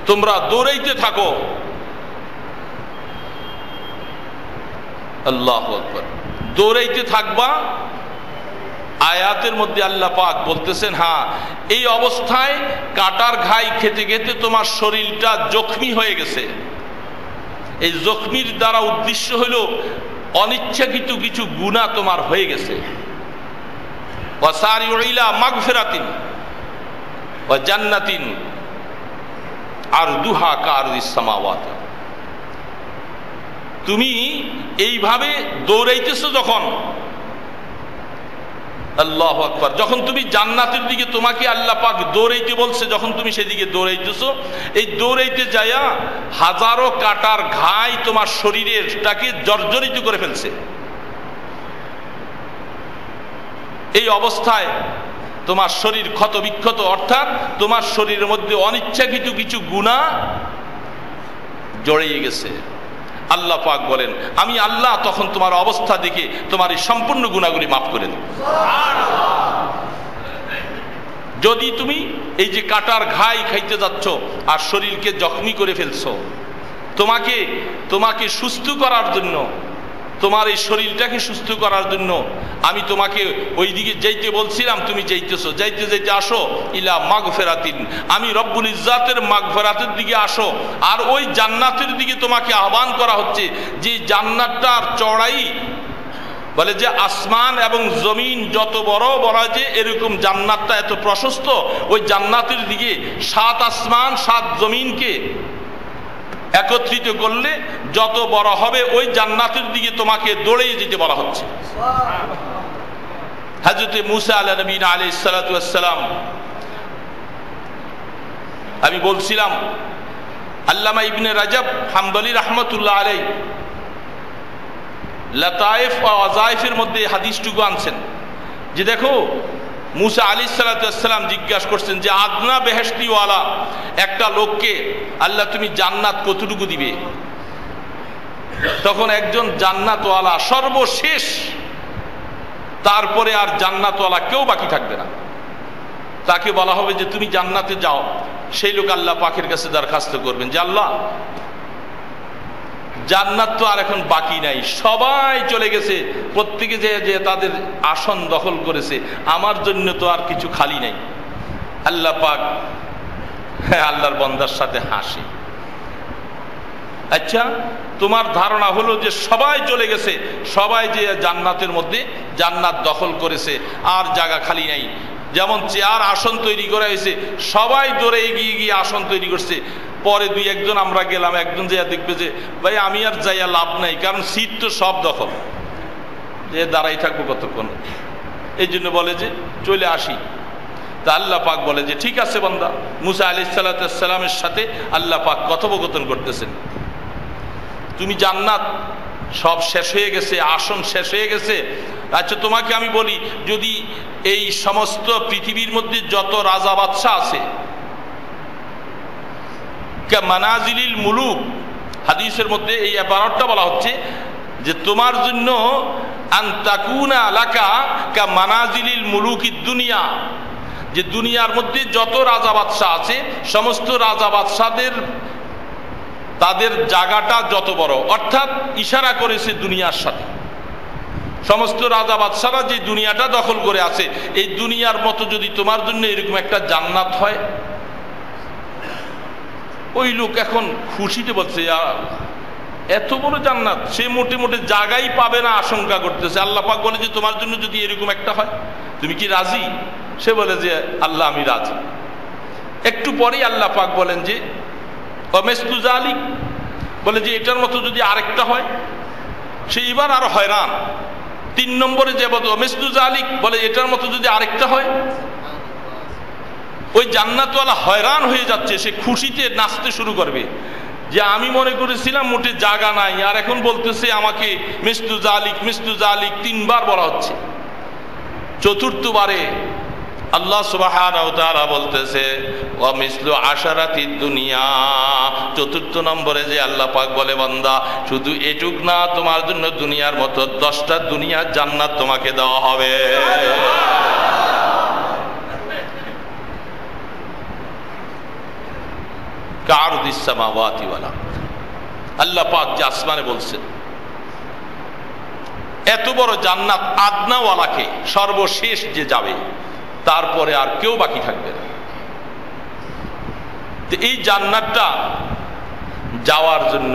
তোমরা দৌড়াইতে থাকো। আল্লাহু আকবার, দৌড়াইতে থাকবা। আয়াতের মধ্যে আল্লাহ পাক বলতেছেন, হ্যাঁ, এই অবস্থায় কাটার ঘাই খেতে খেতে তোমার শরীরটা জখমি হয়ে গেছে। এই জখমির দ্বারা উদ্দেশ্য হলো অনিচ্ছাকৃত কিছু গুনাহ তোমার হয়ে গেছে। ওয়াসারিউ ইলা মাগফিরাতিন ওয়া জান্নাতিন আরদুহা কারদিস সামাওয়াত। তুমি এইভাবে দৌড়াইতেছো যখন, আল্লাহু আকবার, যখন তুমি জান্নাতের দিকে তোমাকে আল্লাহ পাক দৌড়াইতে বলছে, যখন তুমি সেদিকে দৌড়াইতেছো, এই দৌড়াইতে যায়া হাজারো কাটার ঘাই তোমার শরীরটাকে জর্জরিত করে ফেলছে। এই অবস্থায় তোমার শরীর ক্ষত বিক্ষত, অর্থাৎ তোমার শরীরের মধ্যে অনিচ্ছাকৃত কিছু গুনাহ জড়িয়ে গেছে। আল্লাহ পাক বলেন, আমি আল্লাহ তখন তোমার অবস্থা দেখে তোমার এই সম্পূর্ণ গুনাহগুলি মাফ করে দেব। যদি তুমি এই যে কাটার ঘাই খাইতে যাচ্ছ আর শরীরকে জখমি করে ফেলছো, তোমাকে সুস্থ করার জন্য, তোমার এই শরীরটাকে সুস্থ করার জন্য আমি তোমাকে ওই দিকে যাইতে বলছিলাম, তুমি যাইতেছো, যাইতে যাইতে আসো ইলা মাগফিরাতিন, আমি রব্বুল ইজ্জাতের মাগফিরাতের দিকে আসো। আর ওই জান্নাতের দিকে তোমাকে আহ্বান করা হচ্ছে, যে জান্নাতটার চড়াই বলে যে আসমান এবং জমিন যত বড় বড়, যে এরকম জান্নাতটা এত প্রশস্ত, ওই জান্নাতের দিকে 7 আসমান 7 জমিনকে একত্রিত করলে যত বড় হবে, ওই জান্নাতের দিকে তোমাকে দৌড়ে যেতে বলা হচ্ছে। হযরত মুসা আলাইহিস সালাতু ওয়াস সালাম, আমি বলছিলাম আল্লামা ইবনে রাজব হাম্বলি রাহমাতুল্লাহ আলাইহি লাতায়েফ ওয়া ওয়াজাইফের মধ্যে হাদিসটুকু আনছেন, যে দেখো মুসা আলাইহিস সালাতু ওয়াস সালাম জিজ্ঞাসা করছেন যে আদনা বেহেশতিওয়ালা একটা লোককে আল্লাহ তুমি জান্নাত কতটুকু দিবে? তখন একজন জান্নাতওয়ালা সর্বশেষ, তারপরে আর জান্নাতওয়ালা কেউ বাকি থাকবে না। তাকে বলা হবে যে তুমি জান্নাতে যাও। সেই লোক আল্লাহ পাকের কাছে দরখাস্ত করবেন যে আল্লাহ, জান্নাত তো আর এখন বাকি নাই, সবাই চলে গেছে, প্রত্যেকে যে তাদের আসন দখল করেছে, আমার জন্য তো আর কিছু খালি নাই। আল্লাহ পাক আল্লাহর বান্দার সাথে হাসে। আচ্ছা, তোমার ধারণা হলো যে সবাই চলে গেছে, সবাই যে জান্নাতের মধ্যে জান্নাত দখল করেছে, আর জায়গা খালি নাই। যেমন চেয়ার আসন তৈরি করা হয়েছে, সবাই দৌড়ে এগিয়ে গিয়ে আসন তৈরি করছে, পরে দুই একজন আমরা গেলাম, একজন যে দেখবে যে ভাই আমি আর যাইয়া লাভ নাই, কারণ সিট তো সব দখল, যে দাঁড়াই থাকবো কতক্ষণ, এই জন্য বলে যে চলে আসি। তা আল্লাহ পাক বলে যে ঠিক আছে বান্দা। মুসা আলাইহিস সালামের সাথে আল্লাহ পাক কথোপকথন করতেছেন, তুমি জান্নাত সব শেষ হয়ে গেছে, আসন শেষ হয়ে গেছে। আচ্ছা তোমাকে আমি বলি, যদি এই সমস্ত পৃথিবীর মধ্যে যত রাজা বাদশাহ আছে, মানাজিলিল মুলুক, হাদিসের মধ্যে এই ইবারতটা বলা হচ্ছে যে তোমার জন্য আন তাকুনা লাকা কা মানাজিলিল মুলুকিদ দুনিয়া, যে দুনিয়ার মধ্যে যত রাজা বাদশাহ আছে, সমস্ত রাজা বাদশাদের তাদের জায়গাটা যত বড়, অর্থাৎ ইশারা করেছে দুনিয়ার সাথে। সমস্ত রাজা বাদশারা যে দুনিয়াটা দখল করে আছে, এই দুনিয়ার মতো যদি তোমার জন্য এরকম একটা জান্নাত হয়, ওই লোক এখন খুশিতে বলছে এত বড় জান্নাত, সে মোটে মোটে জায়গাই পাবে না আশঙ্কা করতেছে। আল্লাহ পাক বলে যে তোমার জন্য যদি এরকম একটা হয়, তুমি কি রাজি? সে বলে যে আল্লাহ আমি রাজি। একটু পরেই আল্লাহ পাক বলেন যে অমেসলু জালিক, বলে যে এটার মতো যদি আরেকটা হয়, সে এবার আরো হয়রান। 3 নম্বরে যে বলে অমেসলু জালিক, বলে এটার মতো যদি আরেকটা হয়, ওই জান্নাতওয়ালা হয়রান হয়ে যাচ্ছে, সে খুশিতে নাচতে শুরু করবে যে আমি মনে করেছিলাম মোটে জায়গা নাই, আর এখন বলতেছে আমাকে মিসলু জালিক মিসলু জালিক 3 বার বলা হচ্ছে। চতুর্থবারে আল্লাহ সুবহানাহু ওয়া তাআলা বলতেছে ওয়া মিসলু আশারাতিদ দুনিয়া। 4th নম্বরে যে আল্লাহ পাক বলে বান্দা শুধু এটুক না, তোমার জন্য দুনিয়ার মতো 10টা দুনিয়ার জান্নাত তোমাকে দেওয়া হবে। কারদিস সামাওয়াতি ওয়াল আরদ, আল্লাহ পাক যে আসমানে বলছেন এত বড় জান্নাত আদনাওয়ালাকে, সর্বশেষ যে যাবে, তারপরে আর কেউ বাকি থাকবে না। তো এই জান্নাতটা যাওয়ার জন্য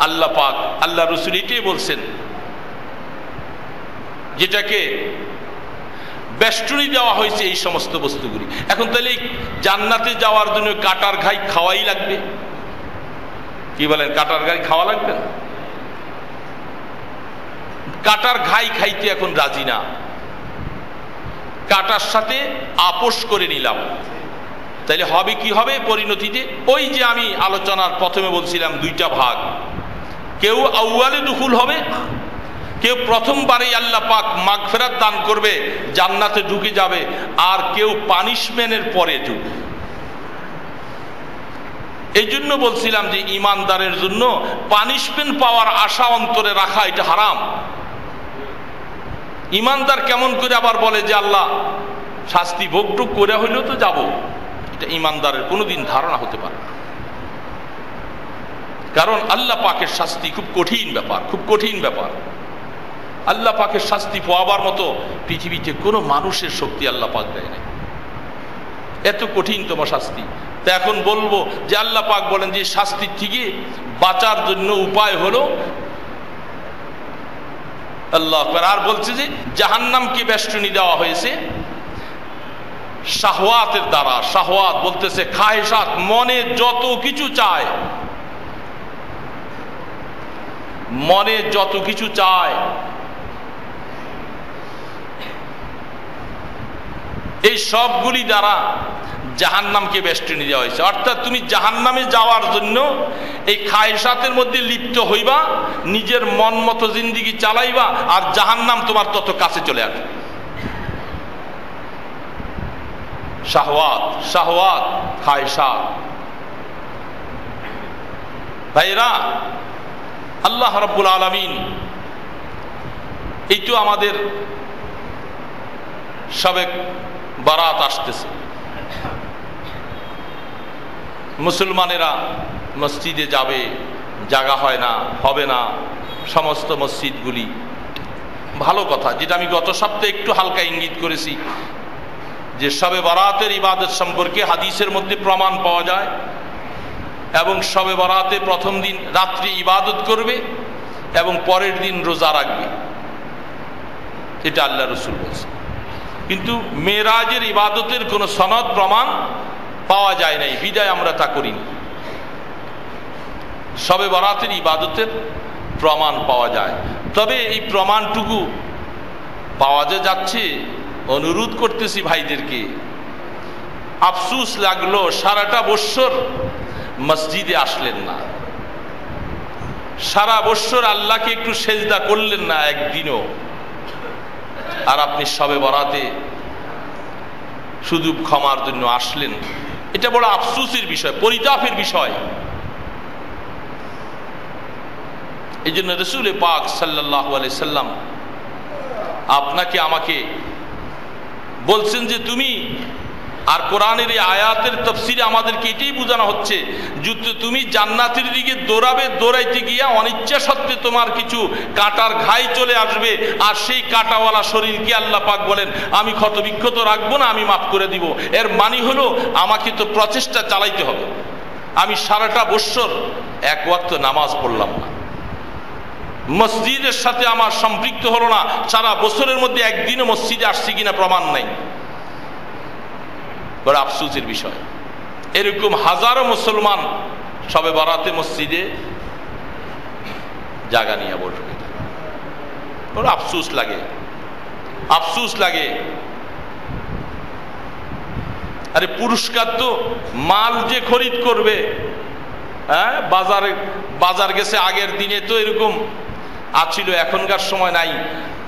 আল্লাহ পাক, আল্লাহ রাসূল এটাই বলছেন, যেটাকে বেষ্টনী দেওয়া হয়েছে এই সমস্ত বস্তুগুলি। এখন তাহলে জান্নাতে যাওয়ার জন্য কাটার ঘাই খাওয়াই লাগবে, কি বলেন? কাটার ঘাই খাওয়া লাগবে না? কাটার ঘাই খাইতে এখন রাজি না, কাটার সাথে আপোষ করে নিলাম। তাইলে হবে কি হবে পরিণতিতে? ওই যে আমি আলোচনার প্রথমে বলছিলাম 2টা ভাগ, কেউ আউয়ালে দুখুল হবে, কেউ প্রথমবারেই আল্লাহ পাক মাগফিরাত দান করবে, জান্নাতে ঢুকে যাবে, আর কেউ পানিশমেন্টের পরে ঢুকবে। এই জন্য বলছিলাম যে ইমানদারের জন্য পানিশমেন্ট পাওয়ার আশা অন্তরে রাখা এটা হারাম। ইমানদার কেমন করে আবার বলে যে আল্লাহ শাস্তি ভোগটুক করে হইলেও তো যাব, এটা ইমানদারের কোনোদিন ধারণা হতে পারে না। কারণ আল্লাহ পাকের শাস্তি খুব কঠিন ব্যাপার, খুব কঠিন ব্যাপার। আল্লাহ পাকের শাস্তি পাওয়ার মতো পৃথিবীতে কোনো মানুষের শক্তি আল্লাহ পাক দেয় না, এত কঠিন তোমার শাস্তি। তা এখন বলবো যে আল্লাহ পাক বলেন যে শাস্তির থেকে বাঁচার জন্য উপায় হলো আল্লাহ আকবার। আর বলছে যে জাহান্নামকে বেষ্টনী দেওয়া হয়েছে শাহওয়াতের দ্বারা। শাহওয়াত বলতেছে খায়েশাত, মনে যত কিছু চায়, মনে যত কিছু চায়, এই সবগুলি দ্বারা জাহান্নামকে বেষ্টনী দেওয়া হয়েছে। অর্থাৎ তুমি জাহান্নামে যাওয়ার জন্য এই খায়েশাতের মধ্যে লিপ্ত হইবা, নিজের মন মতো জিন্দিগি চালাইবা, আর জাহান্নাম তোমার তত কাছে চলে আসবে। শাহওয়াত, শাহওয়াত, খায়েশাত। ভাইরা আল্লাহ রাব্বুল আলামিন এই তো আমাদের শবে বারাত আসতেছে, মুসলমানেরা মসজিদে যাবে, জায়গা হয় না, হবে না সমস্ত মসজিদগুলি। ভালো কথা, যেটা আমি গত সপ্তাহে একটু হালকা ইঙ্গিত করেছি যে শবে বারাতের ইবাদত সম্পর্কে হাদিসের মধ্যে প্রমাণ পাওয়া যায়, এবং শবে বারাতে প্রথম দিন রাত্রি ইবাদত করবে এবং পরের দিন রোজা রাখবে, এটা আল্লাহ রসুল বলছে। কিন্তু মেরাজের ইবাদতের কোনো সনদ প্রমাণ পাওয়া যায় নাই, বিদায় আমরা তা করিনি। শবে বারাতের ইবাদতের প্রমাণ পাওয়া যায়, তবে এই প্রমাণটুকু পাওয়া যাচ্ছে। অনুরোধ করতেছি ভাইদেরকে, আফসোস লাগলো সারাটা বৎসর মসজিদে আসলেন না, সারা বৎসর আল্লাহকে একটু সেজদা করলেন না একদিনও, আর আপনি শবে বরাতে শুধু ক্ষমার জন্য আসলেন। এটা বড় আফসোসের বিষয়, পরিতাপের বিষয়। এই জন্য রাসূল পাক সাল্লাল্লাহু আলাইহি সাল্লাম আপনাকে আমাকে বলছেন যে তুমি, আর কোরআনের এই আয়াতের তাফসীরে আমাদেরকে এটাই বোঝানো হচ্ছে যে তুমি জান্নাতের দিকে দৌড়াবে, দৌড়াইতে গিয়া অনিচ্ছা সত্ত্বে তোমার কিছু কাঁটার ঘাই চলে আসবে, আর সেই কাঁটাওয়ালা শরীরকে আল্লাহ পাক বলেন আমি ক্ষতবিক্ষত রাখবো না, আমি মাফ করে দিব। এর মানে হলো আমাকে তো প্রচেষ্টা চালাইতে হবে। আমি সারাটা বৎসর এক ওয়াক্ত নামাজ পড়লাম না, মসজিদের সাথে আমার সম্পৃক্ত হলো না, সারা বছরের মধ্যে একদিনও মসজিদে আসছি কিনা প্রমাণ নাই, বড় আফসোসের বিষয়। এরকম হাজারো মুসলমান শবে বরাতে মসজিদে জায়গা নিয়ে বসবে, বড় আফসোস লাগে, আফসোস লাগে। আরে পুরস্কার তো মাল যে খরিদ করবে, হ্যাঁ বাজার গেছে, আগের দিনে তো এরকম আছিল, এখনকার সময় নাই।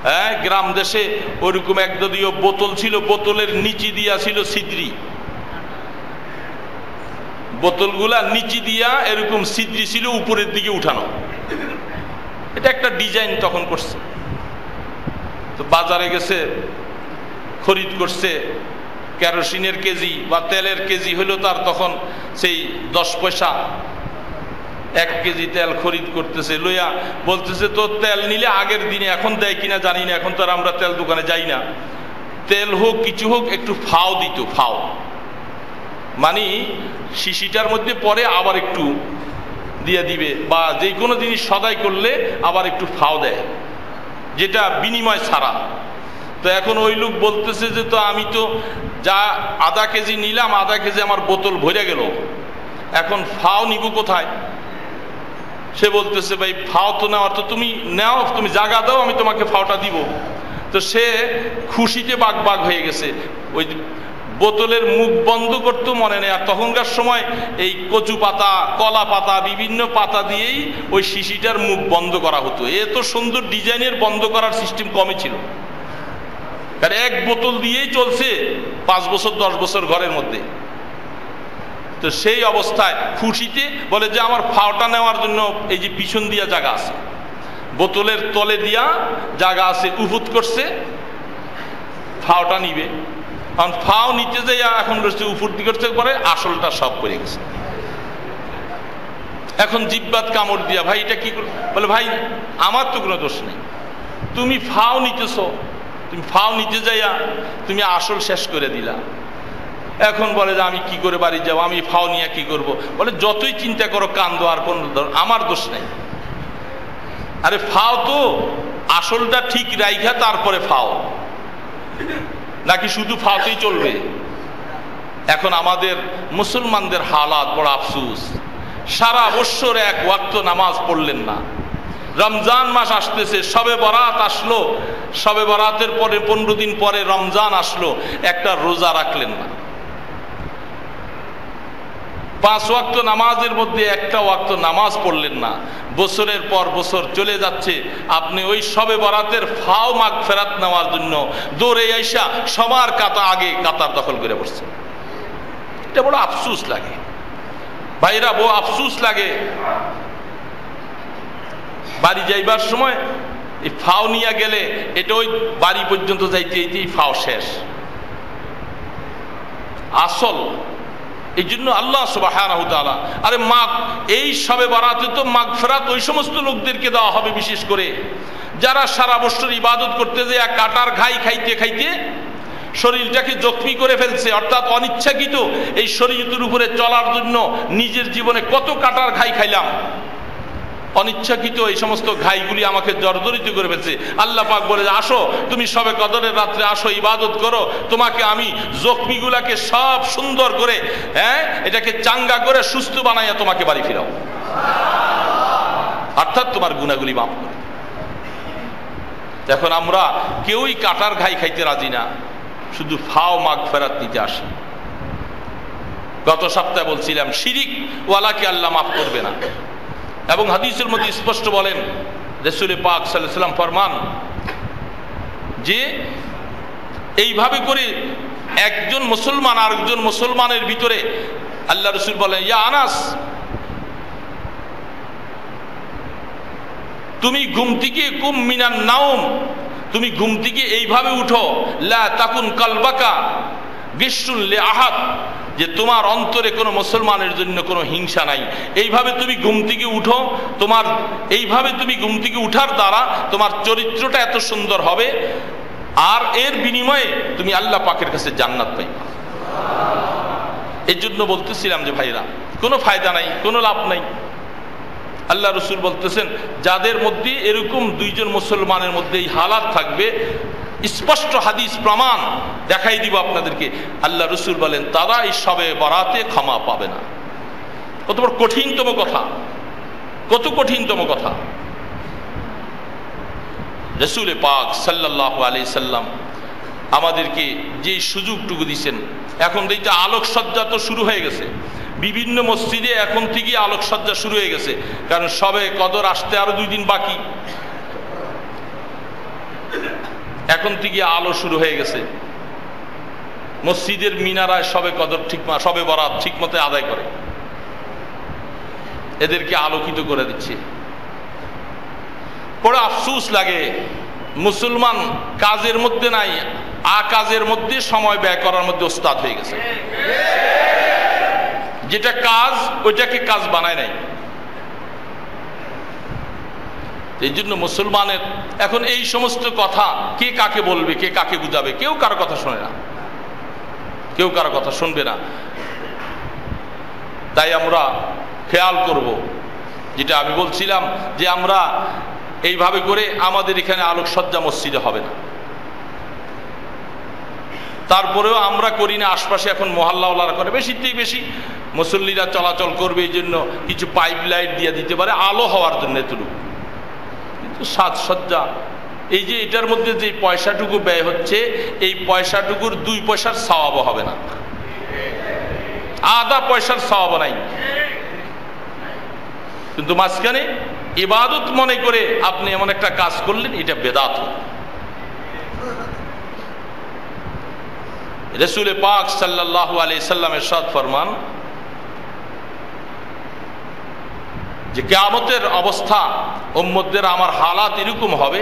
হ্যাঁ, গ্রাম দেশে ওইরকম একদলীয় বোতল ছিল, বোতলের নিচে দিয়া ছিল ছিদ্রি, বোতলগুলা নিচে দিয়া এরকম ছিদ্রি ছিল, উপরের দিকে উঠানো। এটা একটা ডিজাইন তখন করছে। তো বাজারে গেছে, খরিদ করছে, কেরোসিনের কেজি বা তেলের কেজি হলো তার তখন সেই 10 পয়সা, 1 কেজি তেল খরিদ করতেছে, লইয়া বলতেছে তো তেল নিলে আগের দিনে, এখন দেয় কিনা জানি না, এখন তো আর আমরা তেল দোকানে যাই না, তেল হোক কিছু হোক একটু ফাও দিত, ফাও মানে শিশিটার মধ্যে পরে আবার একটু দিয়ে দিবে, বা যে কোনো জিনিস সদাই করলে আবার একটু ফাও দেয়, যেটা বিনিময় ছাড়া। তো এখন ওই লোক বলতেছে যে তো আমি তো যা আধা কেজি নিলাম, আধা কেজি আমার বোতল ভরে গেল, এখন ফাও নিব কোথায়? সে বলতেছে ভাই ফাও তো নেওয়ার, তো তুমি নাও, তুমি জায়গা দাও, আমি তোমাকে ফাওটা দিব। তো সে খুশিতে বাগ হয়ে গেছে, ওই বোতলের মুখ বন্ধ করতে মনে নেই। আর তখনকার সময় এই কচু পাতা, কলা পাতা, বিভিন্ন পাতা দিয়েই ওই শিশিটার মুখ বন্ধ করা হতো। এত সুন্দর ডিজাইনের বন্ধ করার সিস্টেম কমই ছিল, কারণ 1 বোতল দিয়েই চলছে 5 বছর 10 বছর ঘরের মধ্যে। তো সেই অবস্থায় খুশিতে বলে যে আমার ফাওটা নেওয়ার জন্য এই যে পিছন দিয়া জায়গা আছে, বোতলের তলে দিয়া জায়গা আছে, উপুত করছে, ফাওটা নিবে। কারণ ফাও নিতে যাইয়া এখন উপর দিকে করতে পারে, আসলটা সব পড়ে গেছে। এখন জিব্বাত কামড় দিয়া, ভাই এটা কি বলে, ভাই আমার তো কোনো দোষ নেই, তুমি ফাও নিতেছ, তুমি ফাও নিতে যাইয়া তুমি আসল শেষ করে দিলা। এখন বলে যে আমি কি করে বাড়ি যাব, আমি ফাও নিয়ে কি করব? বলে যতই চিন্তা করো কান্দো, আর কোন আমার দোষ নেই। আরে ফাও তো আসলটা ঠিক রাইখা তারপরে ফাও, নাকি শুধু ফাওতেই চলবে? এখন আমাদের মুসলমানদের হালাত বড় আফসোস, সারা বৎসর 1 ওয়াক্ত নামাজ পড়লেন না। রমজান মাস আসতেছে, শবে বরাত আসলো, শবে বরাতের পরে 15 দিন পরে রমজান আসলো, একটা রোজা রাখলেন না। 5 ওয়াক্ত নামাজের মধ্যে 1টা ওয়াক্ত নামাজ পড়লেন না। বছরের পর বছর চলে যাচ্ছে, আপনি ওই শবে বরাতের ফাও মাগফিরাত নেওয়ার জন্য দৌড়ে আইসা সবার আগে কাতার দখল করে বসছেন। এটা বড় আফসোস লাগে ভাইরা, বড় আফসোস লাগে। বাড়ি যাইবার সময় এই ফাও নিয়ে গেলে এটা ওই বাড়ি পর্যন্ত যাইতে এই ফাও শেষ। আসল এই জন্য আল্লাহ সুবহানাহু ওয়া তাআলা আরে এই শবে বরাতে তো মাগফিরাত ওই সমস্ত লোকদেরকে দেওয়া হবে, বিশেষ করে যারা সারা বছর ইবাদত করতে যায় কাটার ঘাই খাইতে খাইতে শরীরটাকে জখমি করে ফেলছে, অর্থাৎ অনিচ্ছাকৃত এই শরীয়তের উপরে চলার জন্য নিজের জীবনে কত কাটার ঘাই খাইলাম, অনিচ্ছাকৃত এই সমস্ত ঘাইগুলি আমাকে জর্জরিত করে ফেলছে। আল্লাহ পাক বলে আসো তুমি শবে কদরের রাত্রে আসো, ইবাদত করো, তোমাকে আমি জখমিগুলাকে সব সুন্দর করে এটাকে চাঙ্গা করে সুস্থ বানাইয়া তোমাকে বাড়ি ফিরাও, অর্থাৎ তোমার গুনাহগুলি মাফ করে। এখন আমরা কেউই কাটার ঘাই খাইতে রাজি না, শুধু ফাও মাগফিরাত নিতে আসি। গত সপ্তাহে বলছিলাম শিরিক ওয়ালাকে আল্লাহ মাফ করবে না, এবং হাদিসের মধ্যে স্পষ্ট বলেন রাসূল পাক সাল্লাল্লাহু আলাইহি ওয়াসাল্লাম ফরমান যে এইভাবে করে একজন মুসলমান আরেকজন মুসলমানের ভিতরে, আল্লাহ রাসূল বলেন ইয়া আনাস, তুমি ঘুম থেকে কুম মিনান নাওম, তুমি ঘুম থেকে এইভাবে উঠো, লা তাকুন কালবাকা গিশুন লি আহাদ, যে তোমার অন্তরে কোনো মুসলমানের জন্য কোনো হিংসা নাই। এইভাবে তুমি ঘুম থেকে উঠো, তোমার এইভাবে তুমি ঘুম থেকে উঠার দ্বারা তোমার চরিত্রটা এত সুন্দর হবে, আর এর বিনিময়ে তুমি আল্লাহ পাকের কাছে জান্নাত পাইবে। এই জন্য বলতেছিলাম যে ভাইরা কোনো ফায়দা নাই, কোনো লাভ নাই। আল্লাহ রসুল বলতেছেন যাদের মধ্যে এরকম দুইজন মুসলমানের মধ্যে এই হালাত থাকবে, স্পষ্ট হাদিস প্রমাণ দেখাই দিব আপনাদেরকে, আল্লাহ রসুল বলেন তারা এই শবে বরাতে ক্ষমা পাবে না। কত বড় কঠিনতম কথা, কত কঠিনতম কথা। রাসূল পাক সাল্লাল্লাহু আলাইহি সাল্লাম আমাদেরকে যে সুযোগটুকু দিয়েছেন, এখন দেখতে আলোকসজ্জা তো শুরু হয়ে গেছে, বিভিন্ন মসজিদে এখন থেকে আলোকসজ্জা শুরু হয়ে গেছে, কারণ শবে কদর আসতে আরো 2 দিন বাকি। এখন থেকে আলো শুরু হয়ে গেছে, মসজিদের মিনারায় শবে কদর শবে বরাত ঠিক মতো আদায় করে, এদেরকে আলোকিত করে দিচ্ছে। বড় আফসোস লাগে মুসলমান কাজের মধ্যে নাই, কাজের মধ্যে সময় ব্যয় করার মধ্যে ওস্তাদ হয়ে গেছে। যেটা কাজ ওইটাকে কাজ বানায় নাই। এই জন্য মুসলমানের এখন এই সমস্ত কথা কে কাকে বলবে, কে কাকে বুঝাবে, কেউ কারো কথা শোনে না, কেউ কারো কথা শুনবে না। তাই আমরা খেয়াল করব, যেটা আমি বলছিলাম যে আমরা এইভাবে করে আমাদের এখানে আলোকসজ্জা মসজিদে হবে না, তারপরেও আমরা করি না, আশপাশে এখন মহল্লাওয়ালারা করে, বেশিতেই বেশি মুসল্লিরা চলাচল করবে, এই জন্য কিছু পাইপ লাইট দিয়ে দিতে পারে আলো হওয়ার জন্য এতটুকু। কিন্তু সাজসজ্জা এই যে এটার মধ্যে যে পয়সাটুকু ব্যয় হচ্ছে, এই পয়সাটুকুর 2 পয়সার সওয়াব হবে না, আধা পয়সার সওয়াব নাই। কিন্তু মাঝখানে ইবাদত মনে করে আপনি এমন একটা কাজ করলেন, এটা বেদাত। রাসূল পাক সাল্লাল্লাহু আলাইহি সাল্লাম ইরশাদ ফরমান যে কিয়ামতের অবস্থা উম্মতদের আমার হালাত এরকম হবে,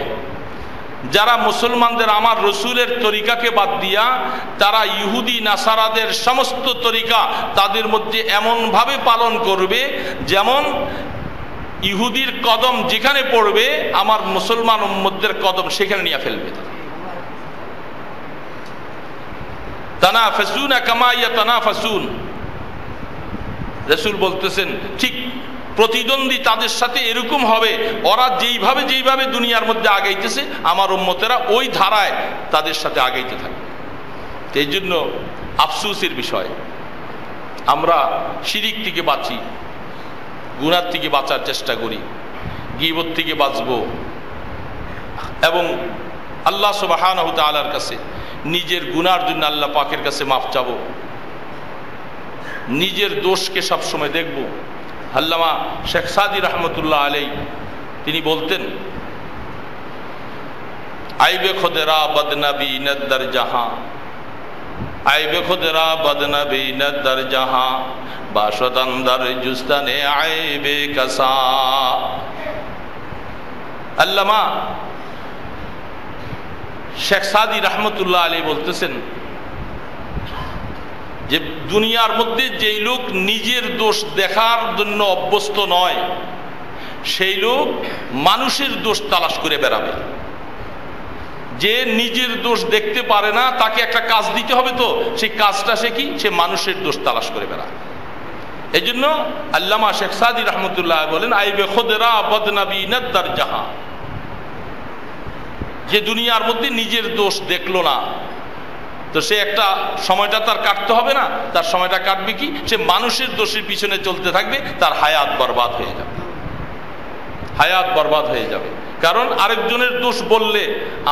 যারা মুসলমানদের আমার রসুলের তরিকাকে বাদ দিয়া তারা ইহুদি নাসারাদের সমস্ত তরিকা তাদের মধ্যে এমনভাবে পালন করবে যেমন ইহুদির কদম যেখানে পড়বে আমার মুসলমান উম্মতদের কদম সেখানে নিয়ে ফেলবে। তানাফাসুনা কামা ইয়াতানাফাসুন, রাসূল বলতেছেন ঠিক প্রতিদ্বন্দ্বী তাদের সাথে এরকম হবে, ওরা যেইভাবে দুনিয়ার মধ্যে আগাইতেছে আমার উম্মতেরা ওই ধারায় তাদের সাথে আগাইতে থাকবে। এই জন্য আফসোসের বিষয়, আমরা শিরিক থেকে বাঁচি, গুনাহ থেকে বাঁচার চেষ্টা করি, গীবত থেকে বাঁচব, এবং আল্লাহ সুবহানাহু তাআলার কাছে নিজের গুনার জন্য আল্লাহ পাকের কাছে মাফ চাবো, নিজের দোষকে সবসময় দেখব। আল্লামা শেখ সাদি রহমতুল্লাহ আলাইহি তিনি বলতেন আইবে খুদরা বদনবী নদর জাহাঁ, আইবে খুদরা বদনবী নদর জাহাঁ, বাশত অন্দর জুস্তানে আইবে কসা। আল্লামা শেখ সাদি রহমতুল্লাহ আলাইহি বলতেছেন যে দুনিয়ার মধ্যে যেই লোক নিজের দোষ দেখার জন্য অভ্যস্ত নয়, সেই লোক মানুষের দোষ তালাশ করে বেড়াবে। যে নিজের দোষ দেখতে পারে না, তাকে একটা কাজ দিতে হবে, তো সেই কাজটা সে কি? সে মানুষের দোষ তালাশ করে বেড়ায়। এই জন্য আল্লামা শেখ সাদি রহমতুল্লাহ বলেন, আইবে খুদরা বদনবীনাত দারজাহা, যে দুনিয়ার মধ্যে নিজের দোষ দেখলো না, তো সে একটা সময়টা তার কাটতে হবে না? তার সময়টা কাটবে কি? সে মানুষের দোষের পিছনে চলতে থাকবে, তার হায়াত বরবাদ হয়ে যাবে, হায়াত বরবাদ হয়ে যাবে। কারণ আরেকজনের দোষ বললে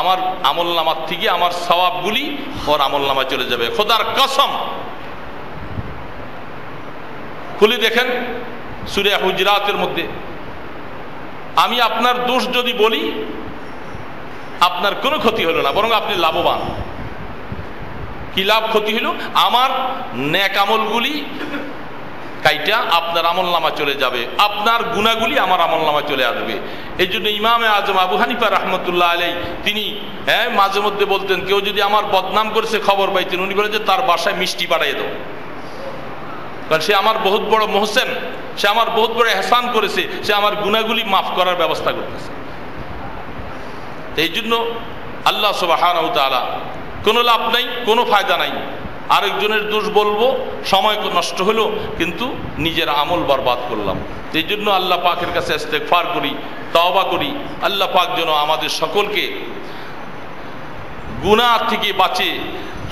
আমার আমল নামার থেকে আমার সওয়াবগুলি ওর আমল নামায় চলে যাবে। খোদার কসম, খুলে দেখেন সূরা হুজরাতের মধ্যে, আমি আপনার দোষ যদি বলি আপনার কোনো ক্ষতি হলো না, বরং আপনি লাভবান। কি লাভ, ক্ষতি হলো? আমার নেক আমলগুলি কাইটা আপনার আমল নামা চলে যাবে, আপনার গুনাহগুলি আমার আমল নামা চলে আসবে। এই জন্য ইমামে আজম আবু হানিফা রহমতুল্লাহ আলাইহি তিনি মাঝে মধ্যে বলতেন, কেউ যদি আমার বদনাম করেছে খবর পাইতেন, উনি বলে যে তার বাসায় মিষ্টি পাঠিয়ে দাও, কারণ সে আমার বহুত বড় মোহসেন, সে আমার বহুত বড় এহসান করেছে, সে আমার গুনাহগুলি মাফ করার ব্যবস্থা করতেছে। এই জন্য আল্লাহ সুবহানাহু ওয়া তাআলা কোনো লাভ নাই, কোনো ফায়দা নাই। আরেকজনের দোষ বলবো, সময় নষ্ট হলো, কিন্তু নিজের আমল বরবাদ করলাম। এই জন্য আল্লাহ পাকের কাছে ইস্তেগফার করি, তওবা করি। আল্লাহ পাক যেন আমাদের সকলকে গুনাহ থেকে বাঁচে।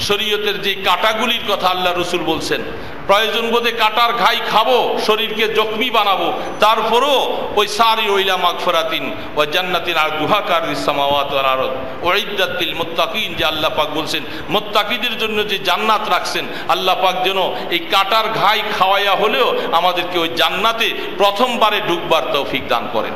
শরীয়তের যে কাঁটাগুলির কথা আল্লাহ রসুল বলছেন, প্রয়োজন বোধে কাঁটার ঘাই খাবো, শরীরকে জখমি বানাবো, তারপরও ওই সারি ওইলা মাগফিরাতিন ওয়া জান্নাতিন আরদুহা কারদিস সামাওয়াতি ওয়াল আরদ উইদ্দাত লিল মুত্তাকিন, যে আল্লাহ পাক বলছেন মুত্তাকিদের জন্য যে জান্নাত রাখছেন, আল্লাহ পাক যেন এই কাঁটার ঘাই খাওয়াইয়া হলেও আমাদেরকে ওই জান্নাতে প্রথমবারে ঢুকবার তৌফিক দান করেন।